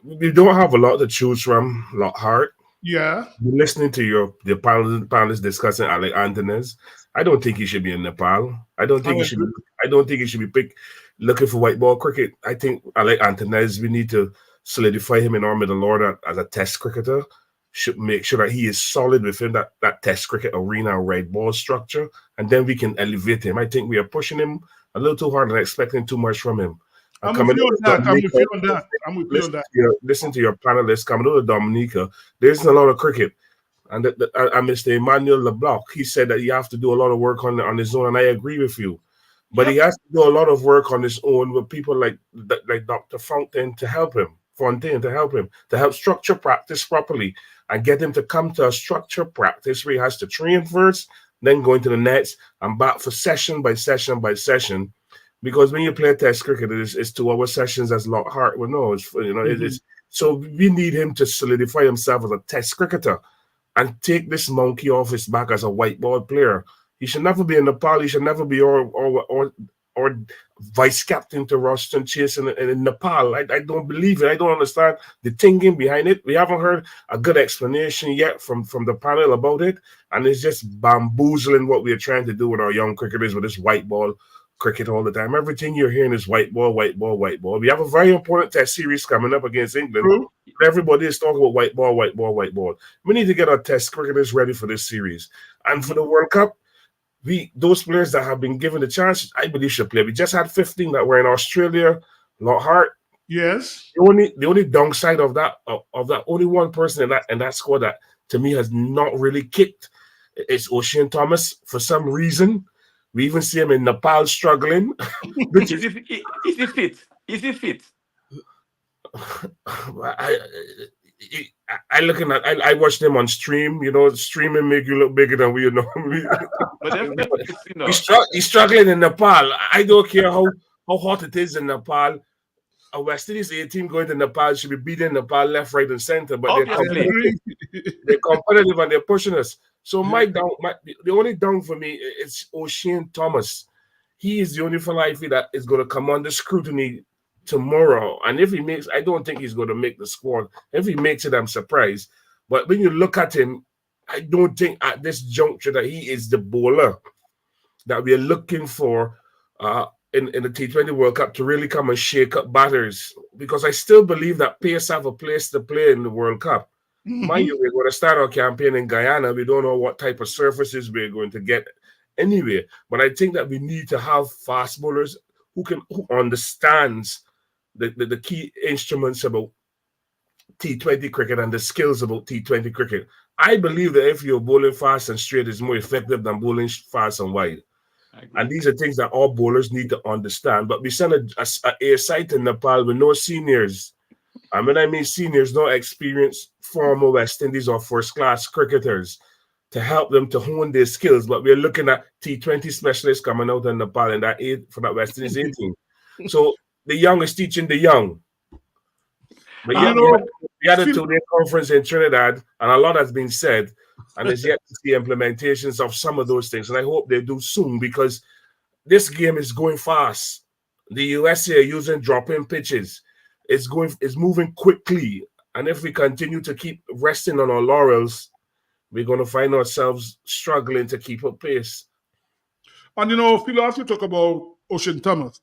We don't have a lot to choose from, Lockhart. Yeah. Listening to the panelists discussing Alec Antunes, I don't think he should be in Nepal. I don't think he should be looking for white ball cricket. I think Alec Antunes, we need to solidify him in our middle order as a test cricketer. Should make sure that he is solid within that test cricket arena red ball structure, and then we can elevate him. I think we are pushing him a little too hard and expecting too much from him. I'm with you on that. Listen to your panelists coming over to Dominica. There isn't a lot of cricket. And Mr. Emmanuel LeBlanc, he said that you have to do a lot of work on his own, and I agree with you. But he has to do a lot of work on his own with people like Dr. Fontaine to help him, to help structure practice properly and get him to come to a structured practice where he has to train first, then go into the nets and bat for session by session by session. Because when you play test cricket, it's 2 hour sessions, as Lockhart will know. So we need him to solidify himself as a test cricketer and take this monkey off his back as a white ball player. He should never be in Nepal. He should never be or vice captain to Roston Chase in Nepal. I don't believe it. I don't understand the thinking behind it. We haven't heard a good explanation yet from the panel about it, and it's just bamboozling what we are trying to do with our young cricketers with this white ball cricket all the time. Everything you're hearing is white ball, white ball, white ball. We have a very important test series coming up against England. Everybody is talking about white ball, white ball, white ball. We need to get our test cricketers ready for this series. And for the World Cup, those players that have been given the chance, I believe, should play. We just had 15 that were in Australia. Lockhart. Yes. The only downside of that only one person in that squad that to me has not really kicked is Ocean Thomas for some reason. We even see him in Nepal struggling. Is he fit? Is he fit? I watched him on stream. Streaming make you look bigger than we know. He's struggling in Nepal. I don't care how hot it is in Nepal. A West Indies A team going to Nepal should be beating Nepal left, right, and center. But they're competitive and they're pushing us. So the only down for me is Ocean Thomas. He is the only Falafi that is going to come under scrutiny tomorrow, and if he makes, I don't think he's going to make the squad. If he makes it, I'm surprised. But when you look at him, I don't think at this juncture that he is the bowler that we are looking for in the T20 World Cup to really come and shake up batters, because I still believe that pace have a place to play in the World Cup. Mind you, we're going to start our campaign in Guyana. We don't know what type of surfaces we're going to get anyway, but I think that we need to have fast bowlers who understands the key instruments about T20 cricket and the skills about T20 cricket. I believe that if you're bowling fast and straight, is more effective than bowling fast and wide. And these are things that all bowlers need to understand. But we sent a side to Nepal with no seniors. And when I mean seniors, no experienced former West Indies or first-class cricketers to help them to hone their skills. But we're looking at T20 specialists coming out in Nepal in that for that West Indies 18. So the young is teaching the young. But we had a two-day conference in Trinidad, and a lot has been said, and there's yet to see implementations of some of those things. And I hope they do soon, because this game is going fast. The USA are using drop-in pitches. It's moving quickly. And if we continue to keep resting on our laurels, we're going to find ourselves struggling to keep up pace. And Phil, as you talk about Ocean Thomas,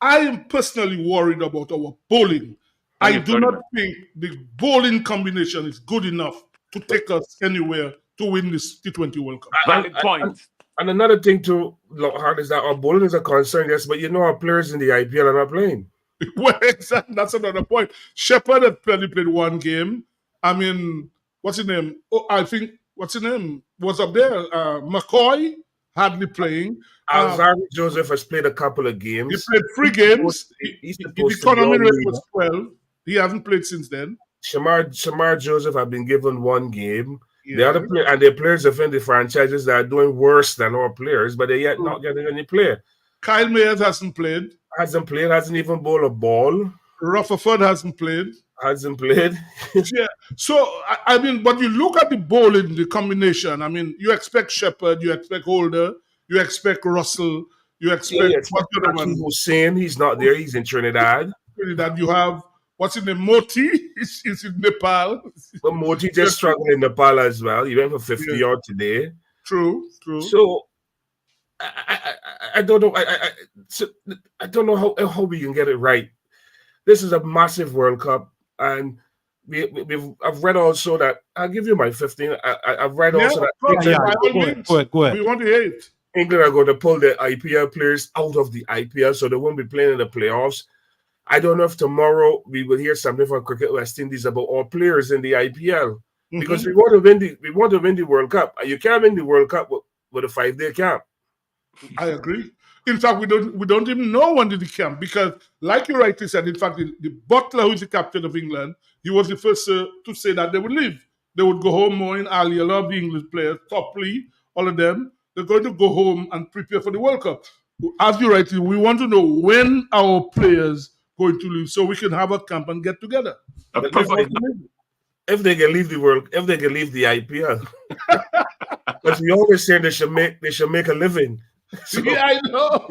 I am personally worried about our bowling. I do not think the bowling combination is good enough to take us anywhere to win this T20 World Cup. Valid point. And another thing too, Lockhart, is that our bowling is a concern, yes, but our players in the IPL are not playing. Well, exactly. That's another point. Shepard had barely played one game. I mean, what's his name? Oh, I think, what's his name? Was up there. McCoy, hardly playing. Alzarri Joseph has played a couple of games. He played 3 games. The economy rate was 12. He hasn't played since then. Shamar Joseph have been given 1 game. Yeah. The other player, and their players have in the franchises that are doing worse than our players, but they're yet not getting any play. Kyle Mayers hasn't played. Hasn't even bowled a ball. Rutherford hasn't played. Yeah. So, I mean, but you look at the bowling, the combination. I mean, you expect Shepard, you expect Holder, you expect Russell, you expect Hussain. He's not there. He's in Trinidad. You have, what's in the Moti? He's in Nepal. But Moti just struggled in Nepal as well. He went for 50 odd today. True. So I don't know. I don't know how we can get it right. This is a massive World Cup, and I've read also that I'll give you my 15. I've read also that go ahead. We want the 8. England are going to pull the IPL players out of the IPL, so they won't be playing in the playoffs. I don't know if tomorrow we will hear something from Cricket West Indies about all players in the IPL, because we want to win the World Cup. You can't win the World Cup with a 5-day camp. I agree. In fact, we don't even know when did he camp, because, like you rightly said, in fact, the Butler, who is the captain of England, he was the first to say that they would leave. They would go home more in Ali, a lot of the English players, Topley, all of them. They're going to go home and prepare for the World Cup. As you rightly, we want to know when our players going to leave, so we can have a camp and get together. If they can leave the IPL, because we always say they should make a living. So, yeah, I know.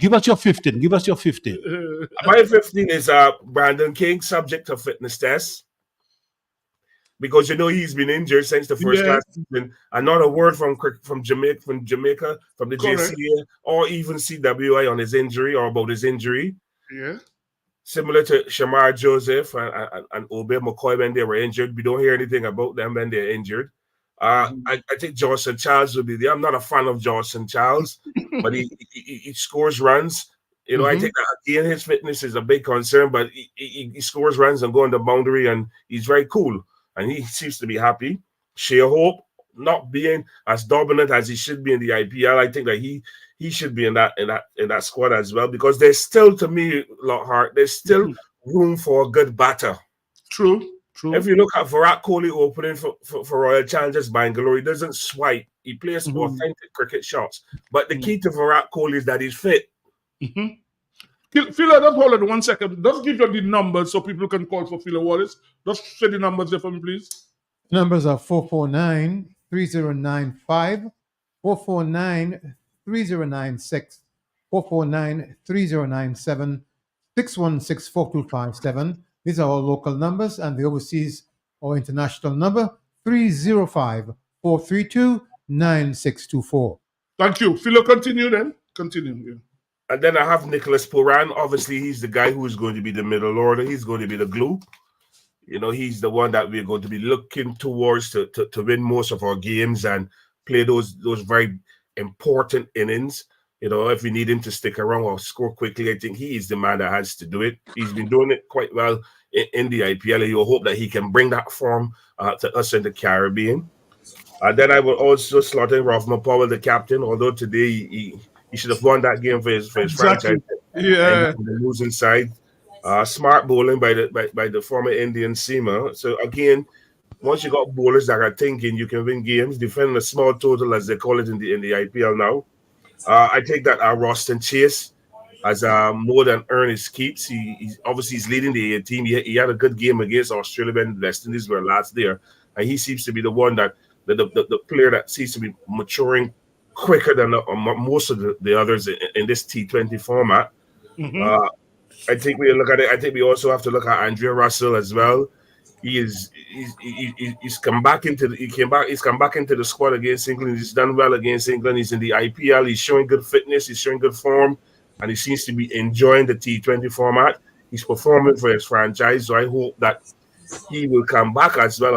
Give us your 15. My 15 is Brandon King, subject to fitness test, because he's been injured since the first class season, and not a word from Jamaica, from the JCA or even CWI on his injury or about his injury. Yeah. Similar to Shamar Joseph and Obey McCoy when they were injured. We don't hear anything about them when they're injured. I think Johnson Charles will be there. I'm not a fan of Johnson Charles, but he scores runs. I think that again his fitness is a big concern, but he scores runs and go on the boundary, and he's very cool, and he seems to be happy. Shea Hope not being as dominant as he should be in the IPL, I think that he should be in that squad as well, because there's still, to me, Lockhart, there's still room for a good batter. True. If you look at Virat Kohli opening for Royal Challengers Bangalore, he doesn't swipe. He plays authentic cricket shots. But the key to Virat Kohli is that he's fit. Phil, just hold on 1 second. Just give you the numbers so people can call for Phil Wallace. Just say the numbers there for me, please. Numbers are 449-3095, 449-3096, 449-3097, 616-4257. These are our local numbers, and the overseas or international number 305-432-9624. Thank you. Philo, continue then. Continue. Yeah. And then I have Nicholas Puran. Obviously, he's the guy who is going to be the middle order. He's going to be the glue. You know, he's the one that we're going to be looking towards to win most of our games and play those very important innings. You know, if we need him to stick around or score quickly, I think he is the man that has to do it. He's been doing it quite well in the IPL, and you hope that he can bring that form to us in the Caribbean. And then I will also slot in Rothman Powell, the captain, although today he should have won that game for his franchise. Yeah. On the losing side. Smart bowling by the former Indian seamer. So again, once you got bowlers that are thinking, you can win games, defending a small total as they call it in the IPL now. I take that Roston Chase has more than earned his keeps. He's leading the team. He had a good game against Australia when West Indies were last there, and he seems to be the one that the player that seems to be maturing quicker than most of the others in this T20 format. I think we look at it. I think we also have to look at Andrea Russell as well. He's come back into the squad against England. He's done well against England. He's in the IPL. He's showing good fitness. He's showing good form, and he seems to be enjoying the T20 format. He's performing for his franchise. So I hope that he will come back as well,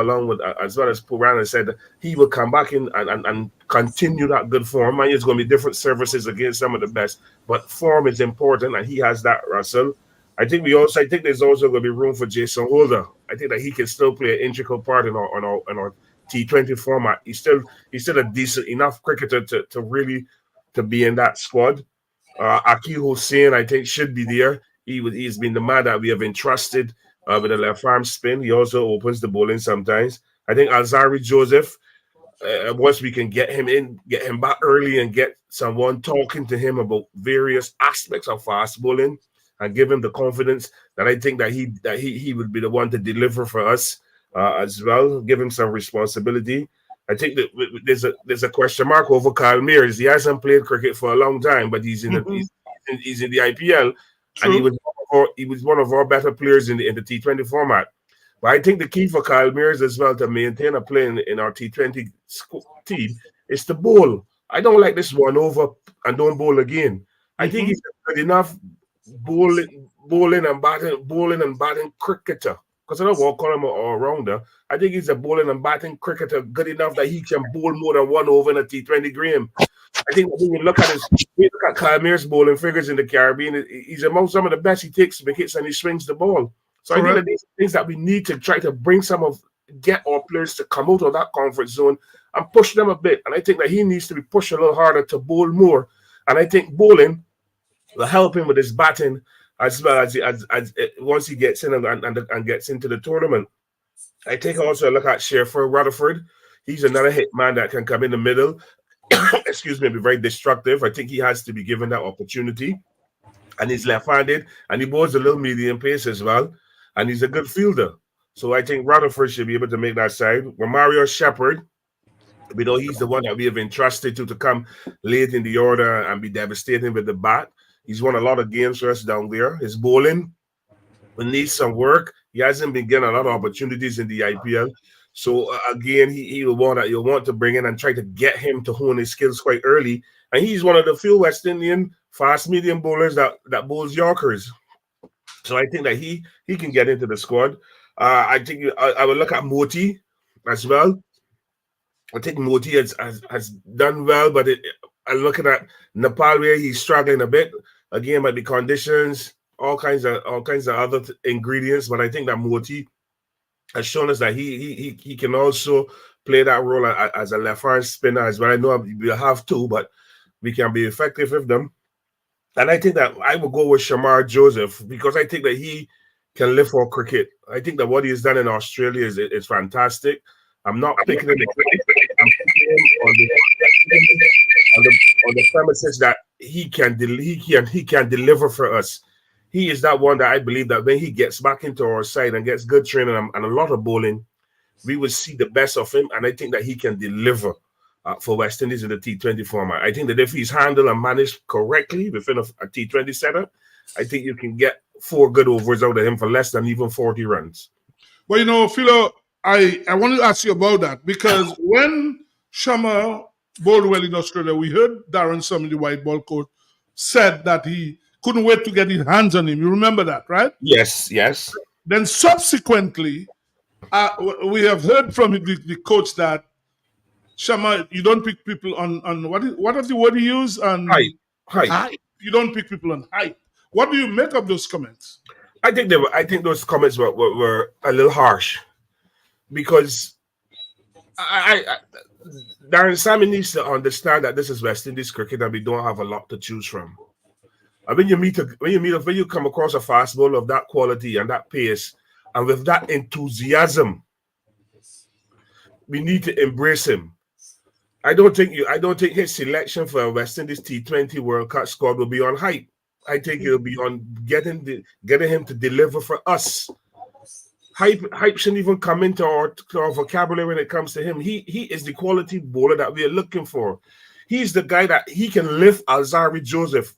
as Puran said, he will come back in and continue that good form. And it's going to be different services against some of the best, but form is important, and he has that, Russell. I think there's also going to be room for Jason Holder. I think that he can still play an integral part in our T20 format. He's still a decent enough cricketer to really be in that squad. Akil Hussain, I think, should be there. He's been the man that we have entrusted with a left arm spin. He also opens the bowling sometimes. I think Alzari Joseph, once we can get him back early and get someone talking to him about various aspects of fast bowling and give him the confidence that I think that he would be the one to deliver for us as well. Give him some responsibility. I think that there's a question mark over Kyle Mears. He hasn't played cricket for a long time, but he's in the IPL. True. And he was one of our better players in the T20 format. But I think the key for Kyle Mears as well to maintain a play in our T20 team is to bowl. I don't like this one over and don't bowl again. I think he's good enough bowling and batting cricketer. Because I don't want to call him an all-rounder. I think he's a bowling and batting cricketer good enough that he can bowl more than one over in a T20 game. I think when you look at Kyle Mears' bowling figures in the Caribbean, he's among some of the best. He takes wickets and he swings the ball. So I think that these things that we need to try to get our players to come out of that comfort zone and push them a bit. And I think that he needs to be pushed a little harder to bowl more. And I think bowling will help him with his batting as well as once he gets in and gets into the tournament. I take also a look at Sherford Rutherford. He's another hit man that can come in the middle. Excuse me, be very destructive. I think he has to be given that opportunity. And he's left-handed, and he bowls a little medium pace as well. And he's a good fielder. So I think Rutherford should be able to make that side. Mario Shepherd, we know he's the one that we have entrusted to come late in the order and be devastating with the bat. He's won a lot of games for us down there. His bowling will need some work. He hasn't been getting a lot of opportunities in the IPL. So again, you'll want to bring in and try to get him to hone his skills quite early. And he's one of the few West Indian fast medium bowlers that bowls Yorkers. So I think that he can get into the squad. I think I will look at Moti as well. I think Moti has done well, but I'm looking at Nepal where he's struggling a bit. Again, by the conditions, all kinds of other ingredients. But I think that Moti has shown us that he can also play that role as a left-hand spinner as well. I know we'll have two, but we can be effective with them. And I think that I will go with Shamar Joseph because I think that he can live for cricket. I think that what he has done in Australia is fantastic. I'm not picking him. I'm picking him on the premises that he can deliver for us. He is that one that I believe that when he gets back into our side and gets good training and a lot of bowling, we will see the best of him. And I think that he can deliver for West Indies in the T20 format. I think that if he's handled and managed correctly within a T20 setup, I think you can get 4 good overs out of him for less than even 40 runs. Well, you know, Philo, I want to ask you about that because when Shamar bowled well in Australia, we heard Darren Summer, the white ball coach, said that he couldn't wait to get his hands on him. You remember that, right? Yes, yes. Then subsequently, we have heard from the coach that Shamar, you don't pick people on what is the word he used? On height. You don't pick people on height. What do you make of those comments? I think those comments were a little harsh because Darren Sammy needs to understand that this is West Indies cricket and we don't have a lot to choose from. And when you come across a fast bowler of that quality and that pace and with that enthusiasm, we need to embrace him. I don't think his selection for a West Indies T20 World Cup squad will be on hype. I think it'll be on getting him to deliver for us. Hype shouldn't even come into our vocabulary when it comes to him. He is the quality bowler that we are looking for. He's the guy that he can lift Alzarri Joseph.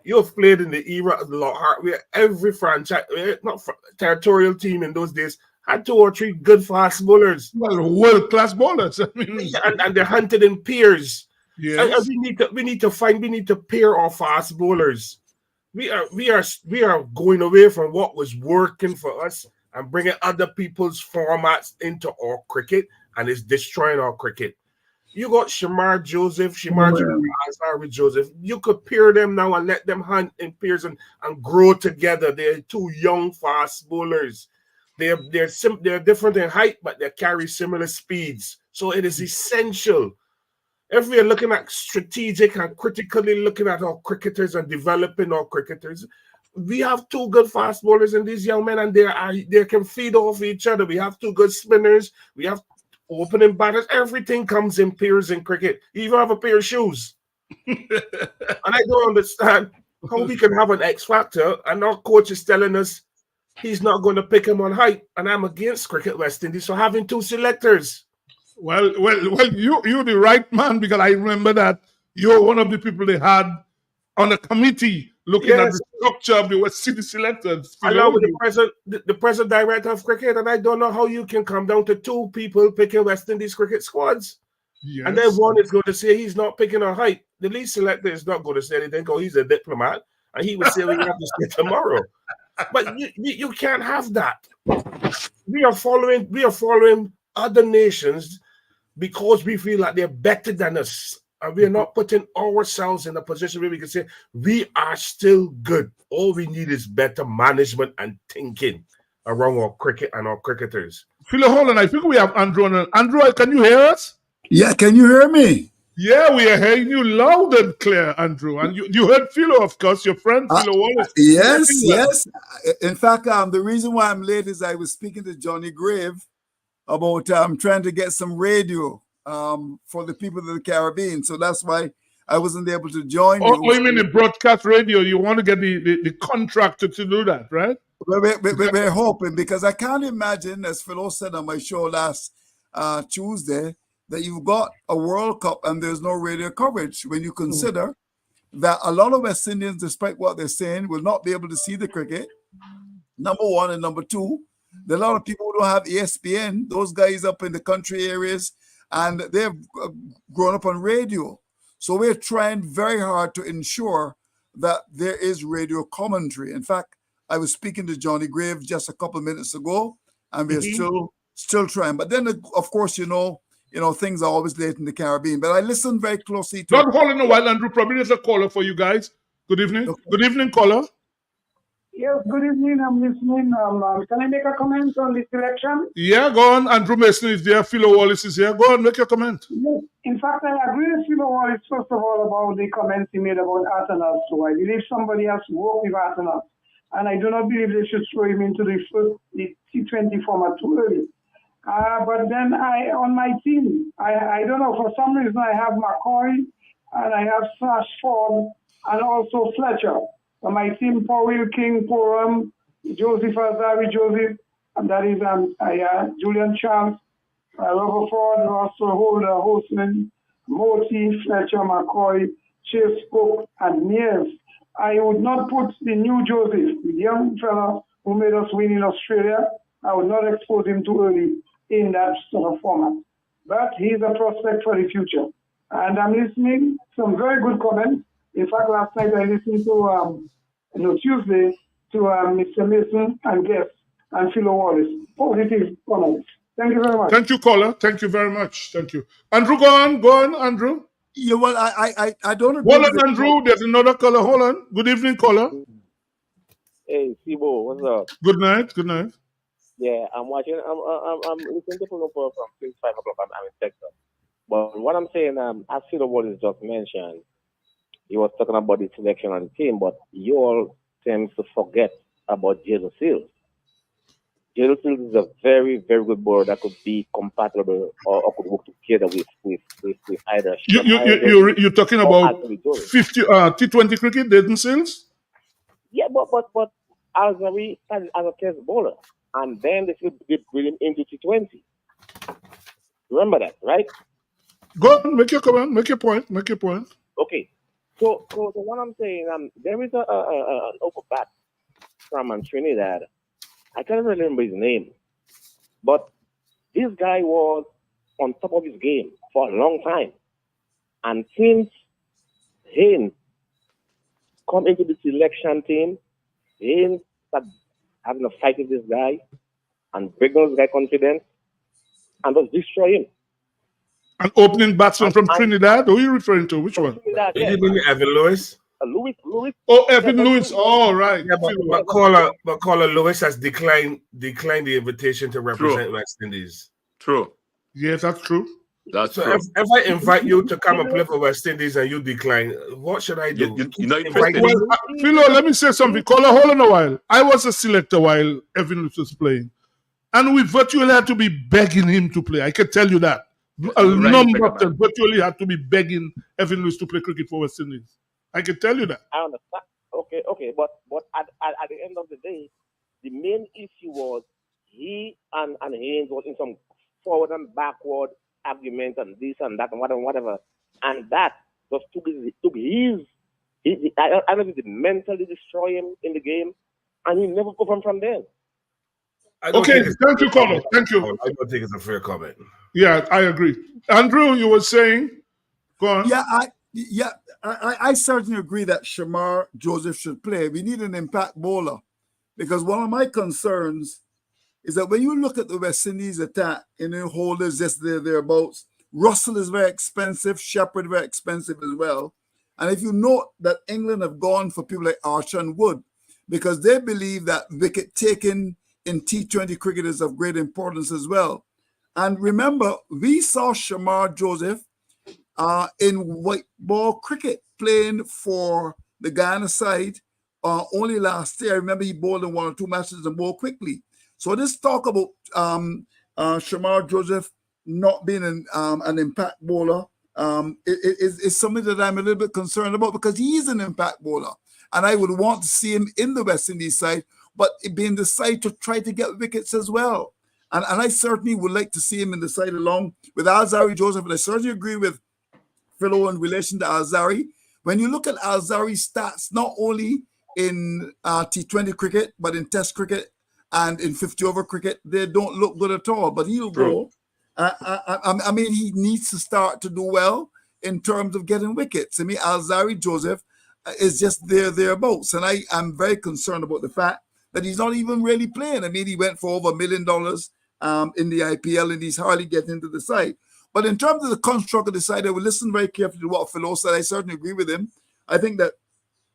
You've played in the era of Lockhart where every franchise, territorial team in those days had 2 or 3 good fast bowlers. Well, world-class bowlers. I mean, and they're hunted in pairs. Yes. And we need to pair our fast bowlers. We are going away from what was working for us and bringing other people's formats into our cricket, and it's destroying our cricket. You got Shamar Joseph, Alzarri Joseph. You could pair them now and let them hunt in pairs and grow together. They're 2 young fast bowlers. They're different in height, but they carry similar speeds. So it is essential. If we are looking at strategic and critically looking at our cricketers and developing our cricketers, we have 2 good fast bowlers in these young men, and they can feed off each other. We have 2 good spinners. We have opening batters. Everything comes in pairs in cricket. You even have a pair of shoes. And I don't understand how we can have an X factor and our coach is telling us he's not going to pick him on height. And I'm against Cricket West Indies for having 2 selectors. Well, you're the right man because I remember that you're one of the people they had on a committee looking at the structure of the West Indies selectors. Along with the present director of cricket, and I don't know how you can come down to 2 people picking West Indies cricket squads. Yes. And then one is going to say he's not picking on height. The lead selector is not going to say anything because he's a diplomat, and he would say we have to stay tomorrow. But you can't have that. We are following other nations because we feel like they're better than us. And we are not putting ourselves in a position where we can say we are still good. All we need is better management and thinking around our cricket and our cricketers. Philo, hold on. I think we have Andrew. Andrew, can you hear us? Yeah, can you hear me? Yeah, we are hearing you loud and clear, Andrew. And you heard Philo, of course, your friend Philo Wallace. Yes. In fact, the reason why I'm late is I was speaking to Johnny Grave about trying to get some radio for the people of the Caribbean. So that's why I wasn't able to join you. Oh, you mean in broadcast radio? You want to get the contractor to do that, right? We're hoping, because I can't imagine, as Philo said on my show last Tuesday, that you've got a World Cup and there's no radio coverage when you consider that a lot of West Indians, despite what they're saying, will not be able to see the cricket, number one. And number two, there are a lot of people who don't have ESPN, those guys up in the country areas, and they've grown up on radio. So we're trying very hard to ensure that there is radio commentary. In fact, I was speaking to Johnny Grave just a couple of minutes ago, and we're still trying. But then, of course, you know, things are always late in the Caribbean. But I listen very closely to... Not holding a while, Andrew. Probably there's a caller for you guys. Good evening. Okay. Good evening, caller. Yes, good evening. I'm listening. Can I make a comment on this election? Yeah, go on. Andrew Mason is there. Philo Wallace is here. Go on, make your comment. Yes. In fact, I agree with Philo Wallace, first of all, about the comments he made about Athanaze. So I believe somebody has to work with Athanaze. And I do not believe they should throw him into the T20 format too early. But then on my team, I don't know, for some reason I have McCoy and I have Sash Ford and also Fletcher. On my team, Paul King, Poram, Joseph Alzarri Joseph, and that is Julian Charles, Rutherford, Russell Holder, Hostman, Moti, Fletcher, McCoy, Chase Cook, and Mears. I would not put the new Joseph, the young fella who made us win in Australia. I would not expose him too early in that sort of format. But he's a prospect for the future. And I'm listening some very good comments. In fact, last night I listened to, Tuesday, to Mr. Mason and guest and Philo Wallace. Positive comments. Thank you very much. Thank you, caller. Thank you very much. Thank you. Andrew, go on, Andrew. Yeah, well, I don't agree. Hold on, Andrew. There's another caller. Hold on. Good evening, caller. Hey, Sibo, what's up? Good night. Good night. Yeah, I'm watching. I'm listening to Philo from since 5 o'clock. I'm in Texas. But what I'm saying, as Philo Wallace just mentioned, he was talking about the selection on the team, but you all tend to forget about Jason Seals. Jason Seals is a very, very good bowler that could be compatible or could work together with either. You're talking about 50 T20 cricket, Jason Seals? Yeah, but Alzari as a test bowler, and then they bring him into T20. Remember that, right? Go on, make your comment, make your point. Okay. So what I'm saying, there is an open bat from Trinidad. I can't remember his name, but this guy was on top of his game for a long time. And since Haynes come into the selection team, Haynes started having a fight with this guy and bring this guy confidence and just destroy him. An opening batsman from Trinidad? Who are you referring to? Which one? Trinidad, You mean Evan Lewis? Lewis. Oh, Evan Lewis. Oh, right. Yeah, but caller Lewis has declined the invitation to represent West Indies. True. Yes, that's true. That's so true. If I invite you to come and play for West Indies and you decline, what should I do? Philo, let me say something. Caller, hold on a while. I was a selector while Evan Lewis was playing. And we virtually had to be begging him to play. I can tell you that. A number of them virtually had to be begging Evan Lewis to play cricket for West Indies. I can tell you that. I understand. Okay, but at the end of the day, the main issue was he and Haynes was in some forward and backward arguments and this and that and whatever. And that just took his I don't know if it mentally destroy him in the game, and he never performed from there. Okay, thank you, caller. Thank you. I don't think it's a fair comment. Yeah, I agree. Andrew, you were saying, go on. I certainly agree that Shamar Joseph should play. We need an impact bowler, because one of my concerns is that when you look at the West Indies attack, holders yesterday thereabouts, Russell is very expensive, Shepherd very expensive as well. And if you note that England have gone for people like Archer and Wood, because they believe that wicket taking in T20 cricket is of great importance as well. And remember, we saw Shamar Joseph in white ball cricket playing for the Ghana side only last year. I remember he bowled in 1 or 2 matches and bowled quickly. So this talk about Shamar Joseph not being an impact bowler is something that I'm a little bit concerned about, because he is an impact bowler. And I would want to see him in the West Indies side, but it being the side to try to get wickets as well. And I certainly would like to see him in the side along with Alzari Joseph. And I certainly agree with Philo in relation to Alzari. When you look at Alzari's stats, not only in T20 cricket, but in Test cricket and in 50-over cricket, they don't look good at all. But he'll go. I mean, he needs to start to do well in terms of getting wickets. I mean, Alzari Joseph is just thereabouts. And I'm very concerned about the fact that he's not even really playing. I mean, he went for over $1 million in the IPL, and he's hardly getting into the side. But in terms of the construct of the side, I will listen very carefully to what Philo said. I certainly agree with him. I think that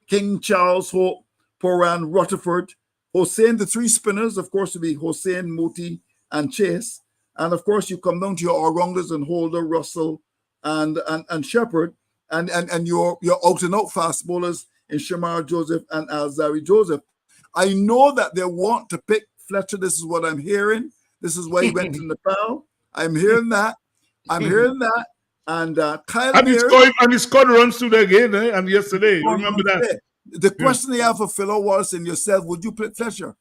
King, Charles, Hope, Poran, Rutherford, Hossein, the 3 spinners, of course, would be Hossein, Moti, and Chase. And of course, you come down to your all-rounders and Holder, Russell, and Shepherd, and your out-and-out fast bowlers in Shamar Joseph and Alzari Joseph. I know that they want to pick Fletcher. This is what I'm hearing. This is why he went to Nepal. I'm hearing that. And Kyle and he scored runs through the game, and yesterday. Remember that. The question I have for Philo Wallace and yourself, would you pick Fletcher?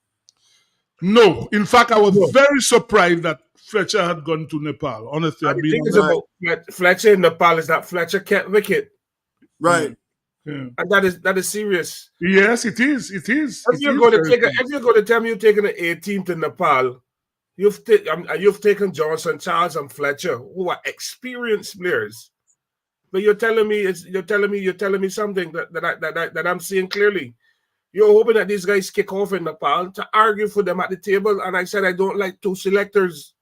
No. In fact, I was very surprised that Fletcher had gone to Nepal. Honestly, Fletcher in Nepal is that Fletcher kept wicket. Right. Yeah. And that is serious. Yes, it is. It is. If you're going to tell me you're taking the 18th in Nepal, you've taken Johnson, Charles, and Fletcher, who are experienced players. But you're telling me something that I'm seeing clearly. You're hoping that these guys kick off in Nepal to argue for them at the table, and I said I don't like two selectors.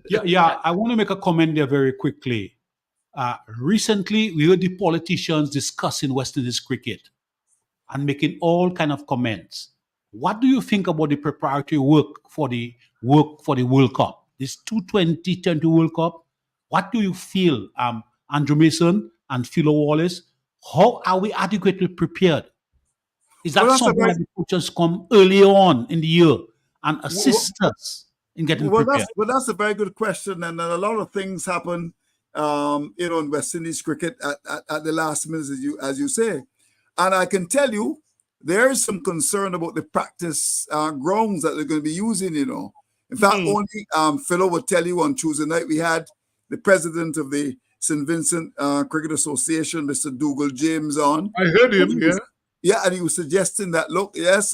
Yeah. I want to make a comment there very quickly. Recently, we heard the politicians discussing West Indies cricket and making all kind of comments. What do you think about the preparatory work for the World Cup? This 2020 World Cup. What do you feel, Andrew Mason and Philo Wallace? How are we adequately prepared? Is that something that the coaches come early on in the year and assist us in getting prepared? That's a very good question, and a lot of things happen, in West Indies cricket at the last minute, as you say. And I can tell you, there is some concern about the practice grounds that they're going to be using. In fact, only Philo would tell you on Tuesday night we had the president of the St. Vincent Cricket Association, Mr. Dougal James, on. I heard him. Yeah, and he was suggesting that, look, yes,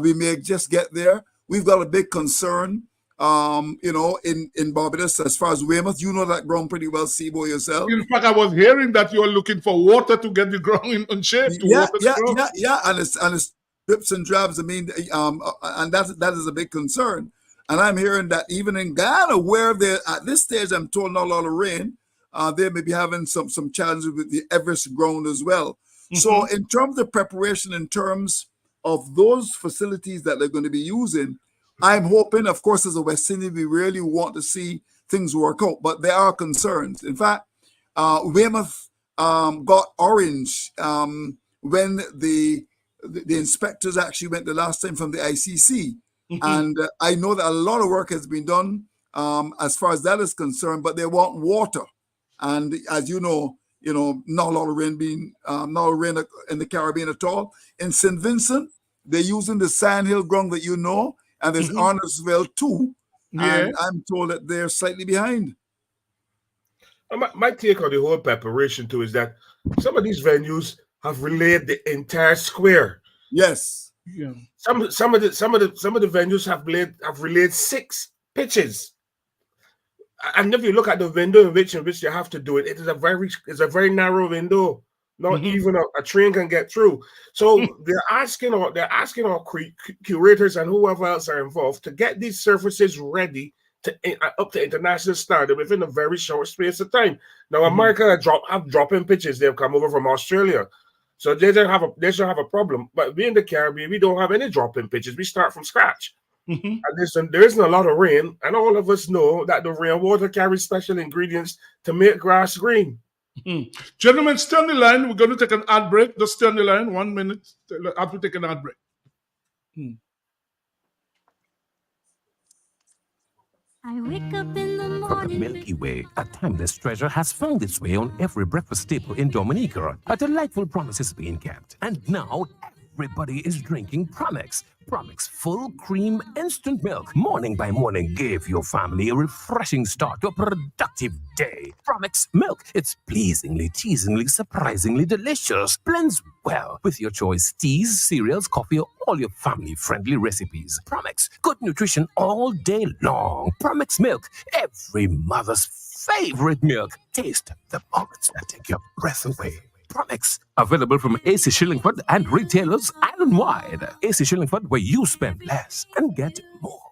we may just get there. We've got a big concern, in Barbados as far as Weymouth. You know that ground pretty well, Sibo, yourself. In fact, I was hearing that you are looking for water to get the ground in shape. And it's drips and drabs. I mean, and that is a big concern. And I'm hearing that even in Ghana, where they're at this stage, I'm told not a lot of rain, they may be having some challenges with the Everest ground as well. So in terms of preparation, in terms of those facilities that they're going to be using, I'm hoping, of course, as a West Indian, we really want to see things work out, but there are concerns. In fact, Weymouth got orange when the inspectors actually went the last time from the ICC. And I know that a lot of work has been done as far as that is concerned, but they want water. And as you know, not a lot of rain in the Caribbean at all. In St. Vincent, they're using the Sandhill ground that and there's Arnoldsville too. And I'm told that they're slightly behind. My take on the whole preparation too is that some of these venues have relayed the entire square. Yes. Yeah. Some of the venues have relayed 6 pitches. And if you look at the window in which you have to do it, it's a very narrow window. Not even a train can get through. So they're asking our curators and whoever else are involved to get these surfaces ready up to international standard within a very short space of time. Now, America have dropping pitches. They've come over from Australia. So they should have a problem. But we in the Caribbean, we don't have any drop-in pitches. We start from scratch. And there isn't a lot of rain, and all of us know that the rainwater carries special ingredients to make grass green. Gentlemen, stay on the line. We're going to take an ad break. Just stay on the line 1 minute after we take an ad break. I wake up in the morning. From the Milky Way, a timeless treasure has found its way on every breakfast staple in Dominica. A delightful promise is being kept. And now, everybody is drinking Promex. Promex full cream instant milk. Morning by morning, give your family a refreshing start to a productive day. Promex milk. It's pleasingly, teasingly, surprisingly delicious. Blends well with your choice teas, cereals, coffee, or all your family-friendly recipes. Promex. Good nutrition all day long. Promex milk. Every mother's favorite milk. Taste the moments that take your breath away. Promex. Available from AC Shillingford and retailers island-wide. AC Shillingford, where you spend less and get more.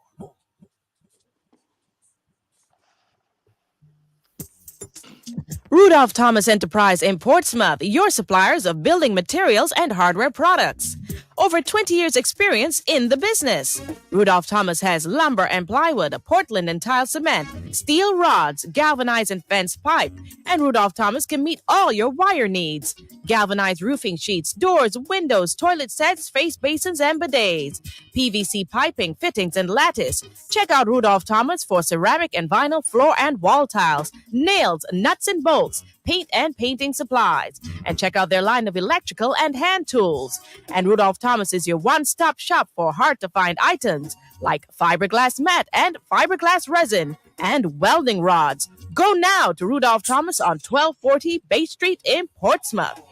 Rudolph Thomas Enterprise in Portsmouth, your suppliers of building materials and hardware products. Over 20 years experience in the business. Rudolph Thomas has lumber and plywood, Portland and tile cement, steel rods, galvanized and fence pipe, and Rudolph Thomas can meet all your wire needs. Galvanized roofing sheets, doors, windows, toilet sets, face basins, and bidets. PVC piping, fittings, and lattice. Check out Rudolph Thomas for ceramic and vinyl floor and wall tiles, nails, nuts and bolts, paint and painting supplies. And check out their line of electrical and hand tools. And Rudolph Thomas is your one-stop shop for hard-to-find items like fiberglass mat and fiberglass resin, and welding rods. Go now to Rudolph Thomas on 1240 Bay Street in Portsmouth.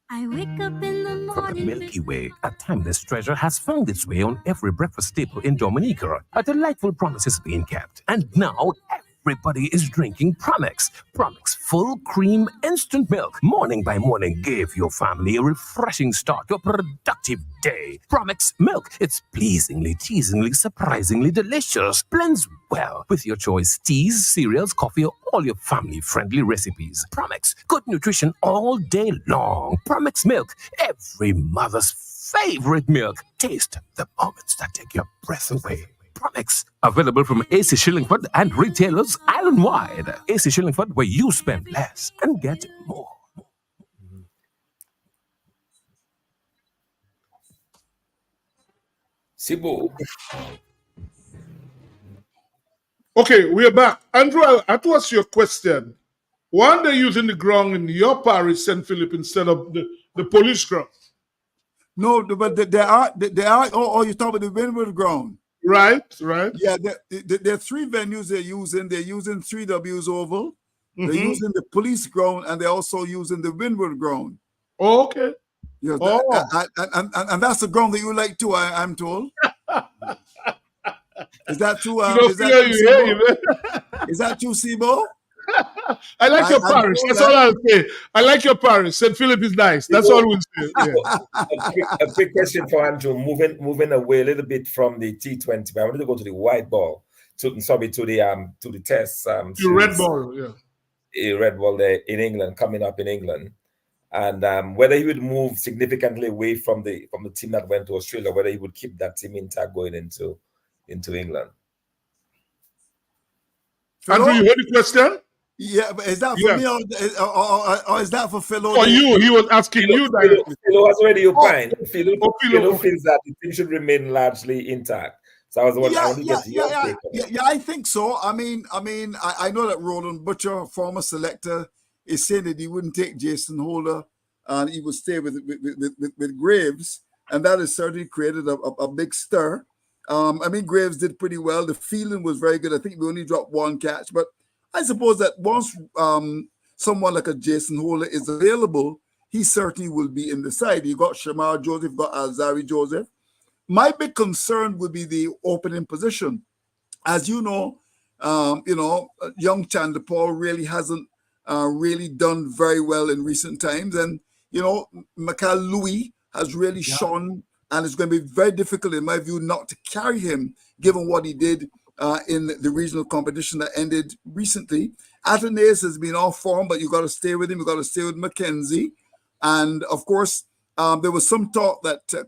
I wake up in the morning. The Milky Way, a timeless treasure, has found its way on every breakfast staple in Dominica. A delightful promise is being kept. And now everybody is drinking Promex. Promex full cream instant milk. Morning by morning, give your family a refreshing start to a productive day. Promex milk. It's pleasingly, teasingly, surprisingly delicious. Blends well with your choice teas, cereals, coffee, or all your family-friendly recipes. Promex. Good nutrition all day long. Promex milk. Every mother's favorite milk. Taste the moments that take your breath away. Promex. Available from AC Shillingford and retailers island-wide. AC Shillingford, where you spend less and get more. Sibo. Okay, we're back. Andrew, I'll ask you a question. Why are they using the ground in your parish, St. Philip, instead of the police ground? No, but they are. Oh, you're talking about the Windward ground. Right. Yeah, there are three venues they're using. They're using 3W's Oval, they're Mhm. using the police ground, and they're also using the Windward ground. Oh, okay. Yeah, Oh. and that's the ground that you like too, I'm told. Is that true? Is that Philo, true, you hear Sibo? you, Is that true, Sibo? I like your I'm parish. told That's that. all I'll say. I like your parish. St. Philip is nice. That's all we'll say. Yeah. A quick question for Andrew. Moving away a little bit from the T20, but I wanted to go to the white ball. To the test. The red ball, yeah. A red ball there in England, coming up in England, and whether he would move significantly away from the team that went to Australia, whether he would keep that team intact going into England. Andrew, you heard the question? Yeah, but is that for me or is that for Philo? For you, he was asking you directly. Philo has already opined. Philo Philo. feels that the team should remain largely intact. So I was wondering, I want to get your take on it. Yeah, I think so. I know that Roland Butcher, former selector, is saying that he wouldn't take Jason Holder and he would stay with Graves, and that has certainly created a big stir. Graves did pretty well. The fielding was very good. I think we only dropped one catch, but I suppose that once someone like a Jason Holder is available, he certainly will be in the side. You got Shamar Joseph, you got Alzari Joseph. My big concern would be the opening position. As you know, young Chandler Paul really hasn't really done very well in recent times. And, Michael Louis has really shone, and it's going to be very difficult, in my view, not to carry him, given what he did in the regional competition that ended recently. Athenaeus has been off form, but you got to stay with him. You got to stay with Mackenzie. And, of course, there was some talk that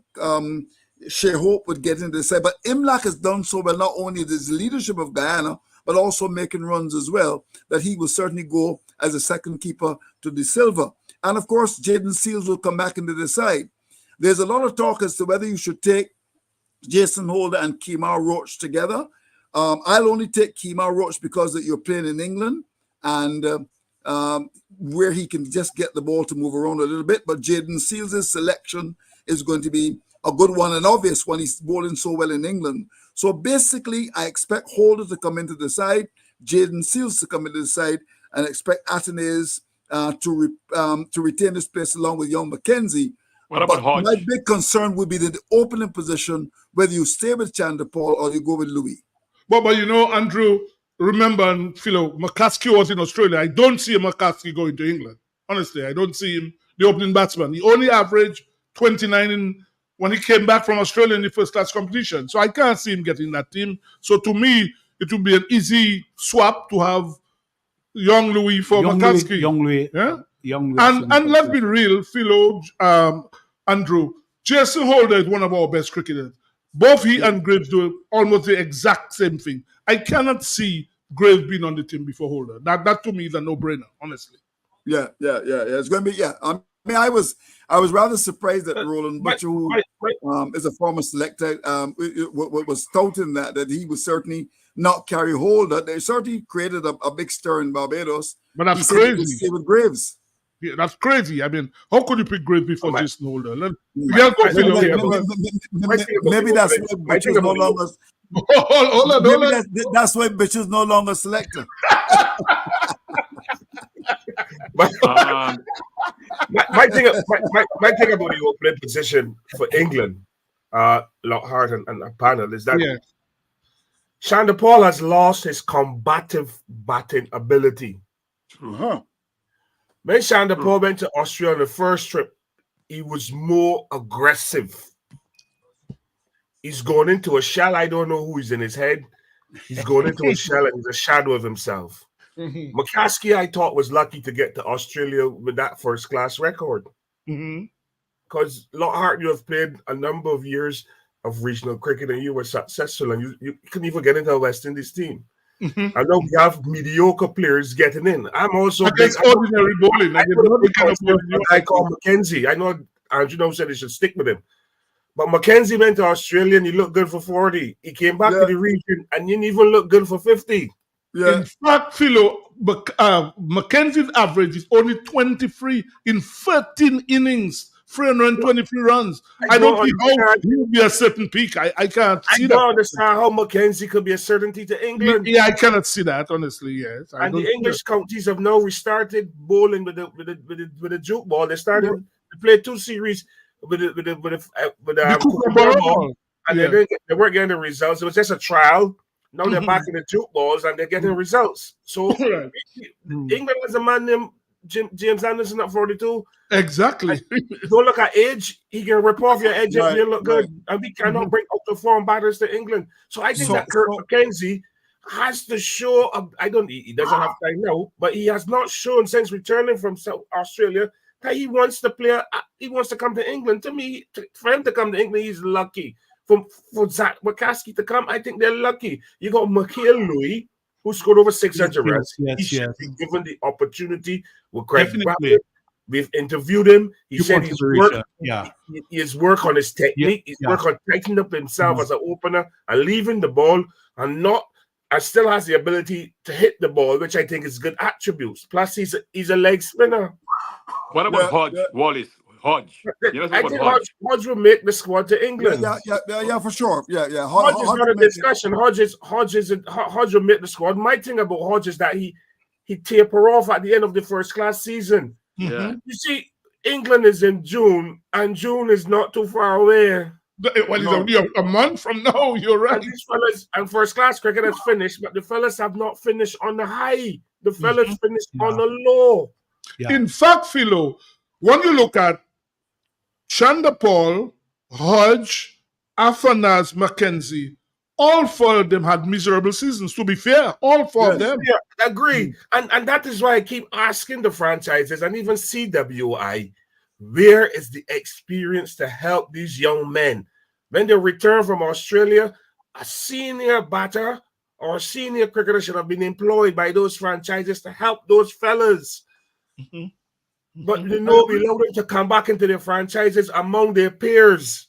Shea Hope would get into the side, but Imlach has done so well, not only his leadership of Guyana, but also making runs as well, that he will certainly go as a second keeper to De Silva. And of course, Jaden Seals will come back into the side. There's a lot of talk as to whether you should take Jason Holder and Kemar Roach together. I'll only take Kemar Roach because that you're playing in England and where he can just get the ball to move around a little bit. But Jaden Seals' selection is going to be a good one, an obvious one. He's bowling so well in England. So basically, I expect Holder to come into the side, Jaden Seals to come into the side, and expect Athenaeus to retain this place along with young Mackenzie. What about Hodge? My big concern would be the opening position, whether you stay with Chandler Paul or you go with Louis. But Andrew, remember, and Philo, McCaskey was in Australia. I don't see a McCaskey going to England. Honestly, I don't see him, the opening batsman. He only averaged 29 when he came back from Australia in the first class competition. So I can't see him getting that team. So to me, it would be an easy swap to have young Louis for McCaskey. Young Louis. And let's be real, Philo, Andrew, Jason Holder is one of our best cricketers. Both he and Graves do almost the exact same thing. I cannot see Graves being on the team before Holder. That to me is a no-brainer, honestly. Yeah. It's going to be, I was rather surprised that Roland Butcher, who is a former selector, was touting that he would certainly not carry Holder. They certainly created a big stir in Barbados. But that's he said he would crazy. stay with Graves. Yeah, that's crazy. I mean, how could you pick Gravely for Jason Holder? Maybe that's why Butcher's no longer. Hold on. That's why Butcher's no longer selected. My thing about the opening position for England, Lockhart and a panel is that Shanda Paul has lost his combative batting ability. Uh-huh. When Shanda Paul went to Australia on the first trip, he was more aggressive. He's going into a shell. I don't know who is in his head. He's going into a shell and he's a shadow of himself. McCaskey, I thought, was lucky to get to Australia with that first-class record. Because Lockhart, you have played a number of years of regional cricket and you were successful and you couldn't even get into a West Indies team. I know we have mediocre players getting in. I'm also ordinary bowling. I call Mackenzie. I know Andrew said he should stick with him. But Mackenzie went to Australia and he looked good for 40. He came back to the region and he didn't even look good for 50. In fact, Philo, Mackenzie's average is only 23 in 13 innings, 323 runs. I don't see how he will be a certain peak. I can't see that. I don't understand how Mackenzie could be a certainty to England. Yeah, I cannot see that, honestly, yes. And the English counties have now restarted bowling with the juke ball. They started to play 2 series with ball, and they weren't getting the results. It was just a trial. Now they're back in the juke balls and they're getting results. So England has a man named James Anderson at 42. Exactly. Don't look at age. He can rip off your edge if you look good. And we cannot bring up the form batters to England. So I think that Kurt Mackenzie has to show. He doesn't have time now, but he has not shown since returning from South Australia that he wants to play. He wants to come to England. To me, for him to come to England, he's lucky. For Zach McCaskey to come, I think they're lucky. You got Mikhail Louis, who scored over 600 runs. He should be given the opportunity with Craig Bradford. We've interviewed him. He said his work on his technique, his work on tightening up himself as an opener and leaving the ball and still has the ability to hit the ball, which I think is good attributes. Plus, he's a leg spinner. What about Hodge, Wallace? Hodge. I think Hodge will make the squad to England. Yeah, for sure. Yeah. Hodge is not a discussion. Hodge will make the squad. My thing about Hodge is that he taper off at the end of the first-class season. Yeah. You see, England is in June, and June is not too far away. Well, it's only a month from now. You're right. And these fellas and first-class cricket has finished, but the fellas have not finished on the high. The fellas finished on the low. In fact, Philo, when you look at Shanda Paul, Hodge, Afanaz, Mackenzie, all 4 of them had miserable seasons, to be fair. All 4 of them. Yeah, I agree. And that is why I keep asking the franchises and even CWI, where is the experience to help these young men? When they return from Australia, a senior batter or a senior cricketer should have been employed by those franchises to help those fellas. But we allow them to come back into their franchises among their peers.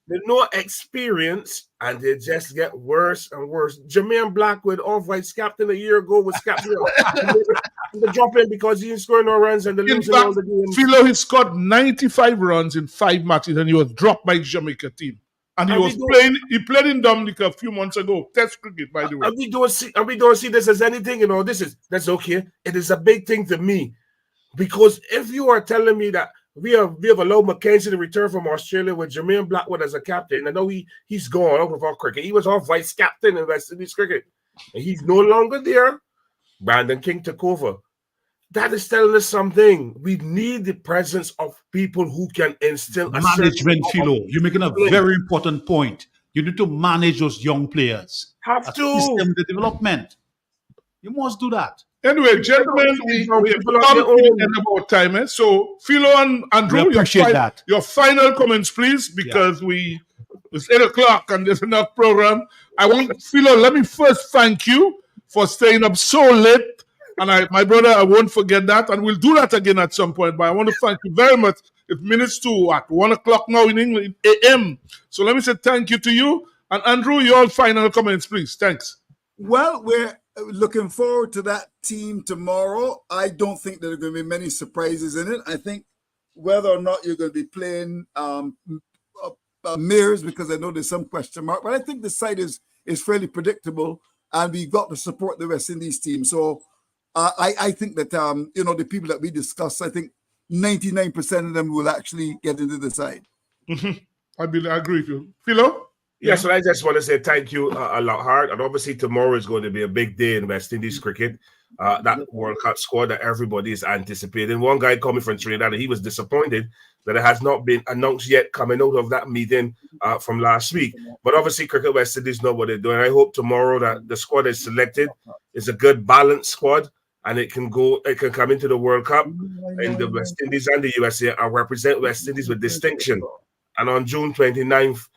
They no experience and they just get worse and worse. Jermaine Blackwood, off-white's captain a year ago, was captain. They drop in because he didn't score no runs and they losing all the games. Philo, he scored 95 runs in 5 matches and he was dropped by Jamaica team. And he played in Dominica a few months ago. Test cricket, by the way. And we don't see this as anything, that's okay. It is a big thing to me. Because if you are telling me that we have allowed Mackenzie to return from Australia with Jermaine Blackwood as a captain, I know he's gone out of our cricket. He was our vice captain in West Indies cricket. And he's no longer there. Brandon King took over. That is telling us something. We need the presence of people who can instill a management, Philo. You're making a very important point. You need to manage those young players. Have to. System the development. You must do that. Anyway, gentlemen, we have come to the end of our time. So, Philo and Andrew, your final comments, please, because it's 8 o'clock and there's enough program. Philo, let me first thank you for staying up so late. And my brother, I won't forget that. And we'll do that again at some point. But I want to thank you very much. It's minutes to at 1 o'clock now in England, AM. So let me say thank you to you. And Andrew, your final comments, please. Thanks. Well, looking forward to that team tomorrow. I don't think there are going to be many surprises in it. I think whether or not you're going to be playing mirrors, because I know there's some question mark, but I think the side is fairly predictable, and we've got to support the West Indies team. So I think that the people that we discussed, I think 99% of them will actually get into the side. I agree with you. Philo? Yes, so I just want to say thank you a lot, Hart. And obviously tomorrow is going to be a big day in West Indies cricket. That World Cup squad that everybody is anticipating. One guy coming from Trinidad, he was disappointed that it has not been announced yet coming out of that meeting from last week. But obviously Cricket West Indies know what they're doing. I hope tomorrow that the squad is selected is a good balanced squad, and it can come into the World Cup, and the West Indies and the USA and represent West Indies with distinction. And on June 29th,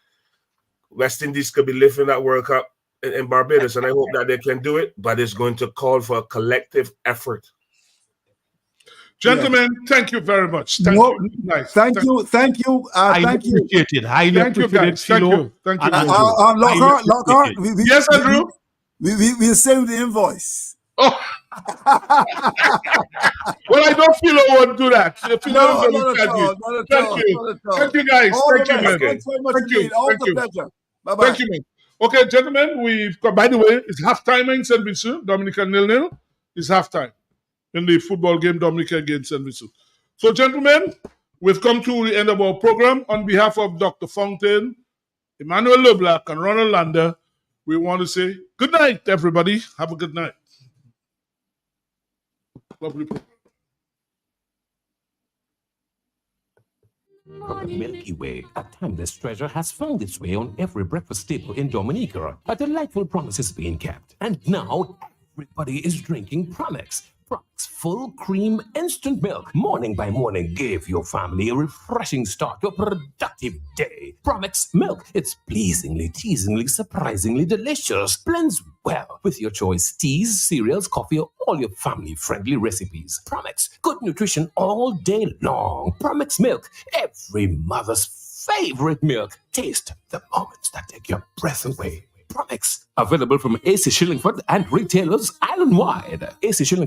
West Indies could be lifting that World Cup in Barbados, and I hope that they can do it, but it's going to call for a collective effort. Gentlemen, thank you very much. Thank you. Thank you. Highly appreciate it. Highly appreciate it. Thank you. Lockhart, yes, Andrew? We'll send the invoice. Oh. Well, I don't feel I want to do that. Thank you. Thank you, guys. Thank you, man. Thank you. Bye-bye. Thank you, man. Okay, gentlemen, we've got, by the way, it's halftime in St. Vincent. Dominica 0-0. It's halftime in the football game, Dominica against St. Vincent. So, gentlemen, we've come to the end of our program. On behalf of Dr. Fountain, Emmanuel LeBlanc, and Ronald Lander, we want to say good night, everybody. Have a good night. Lovely program. From the Milky Way, a timeless treasure has found its way on every breakfast staple in Dominica. A delightful promise is being kept. And now, everybody is drinking Promex. Promex full cream instant milk. Morning by morning, give your family a refreshing start to a productive day. Promex milk. It's pleasingly, teasingly, surprisingly delicious. Blends well with your choice teas, cereals, coffee, or all your family-friendly recipes. Promex. Good nutrition all day long. Promex milk. Every mother's favorite milk. Taste the moments that take your breath away. Promex. Available from AC Shillingford and retailers island-wide. AC Shillingford.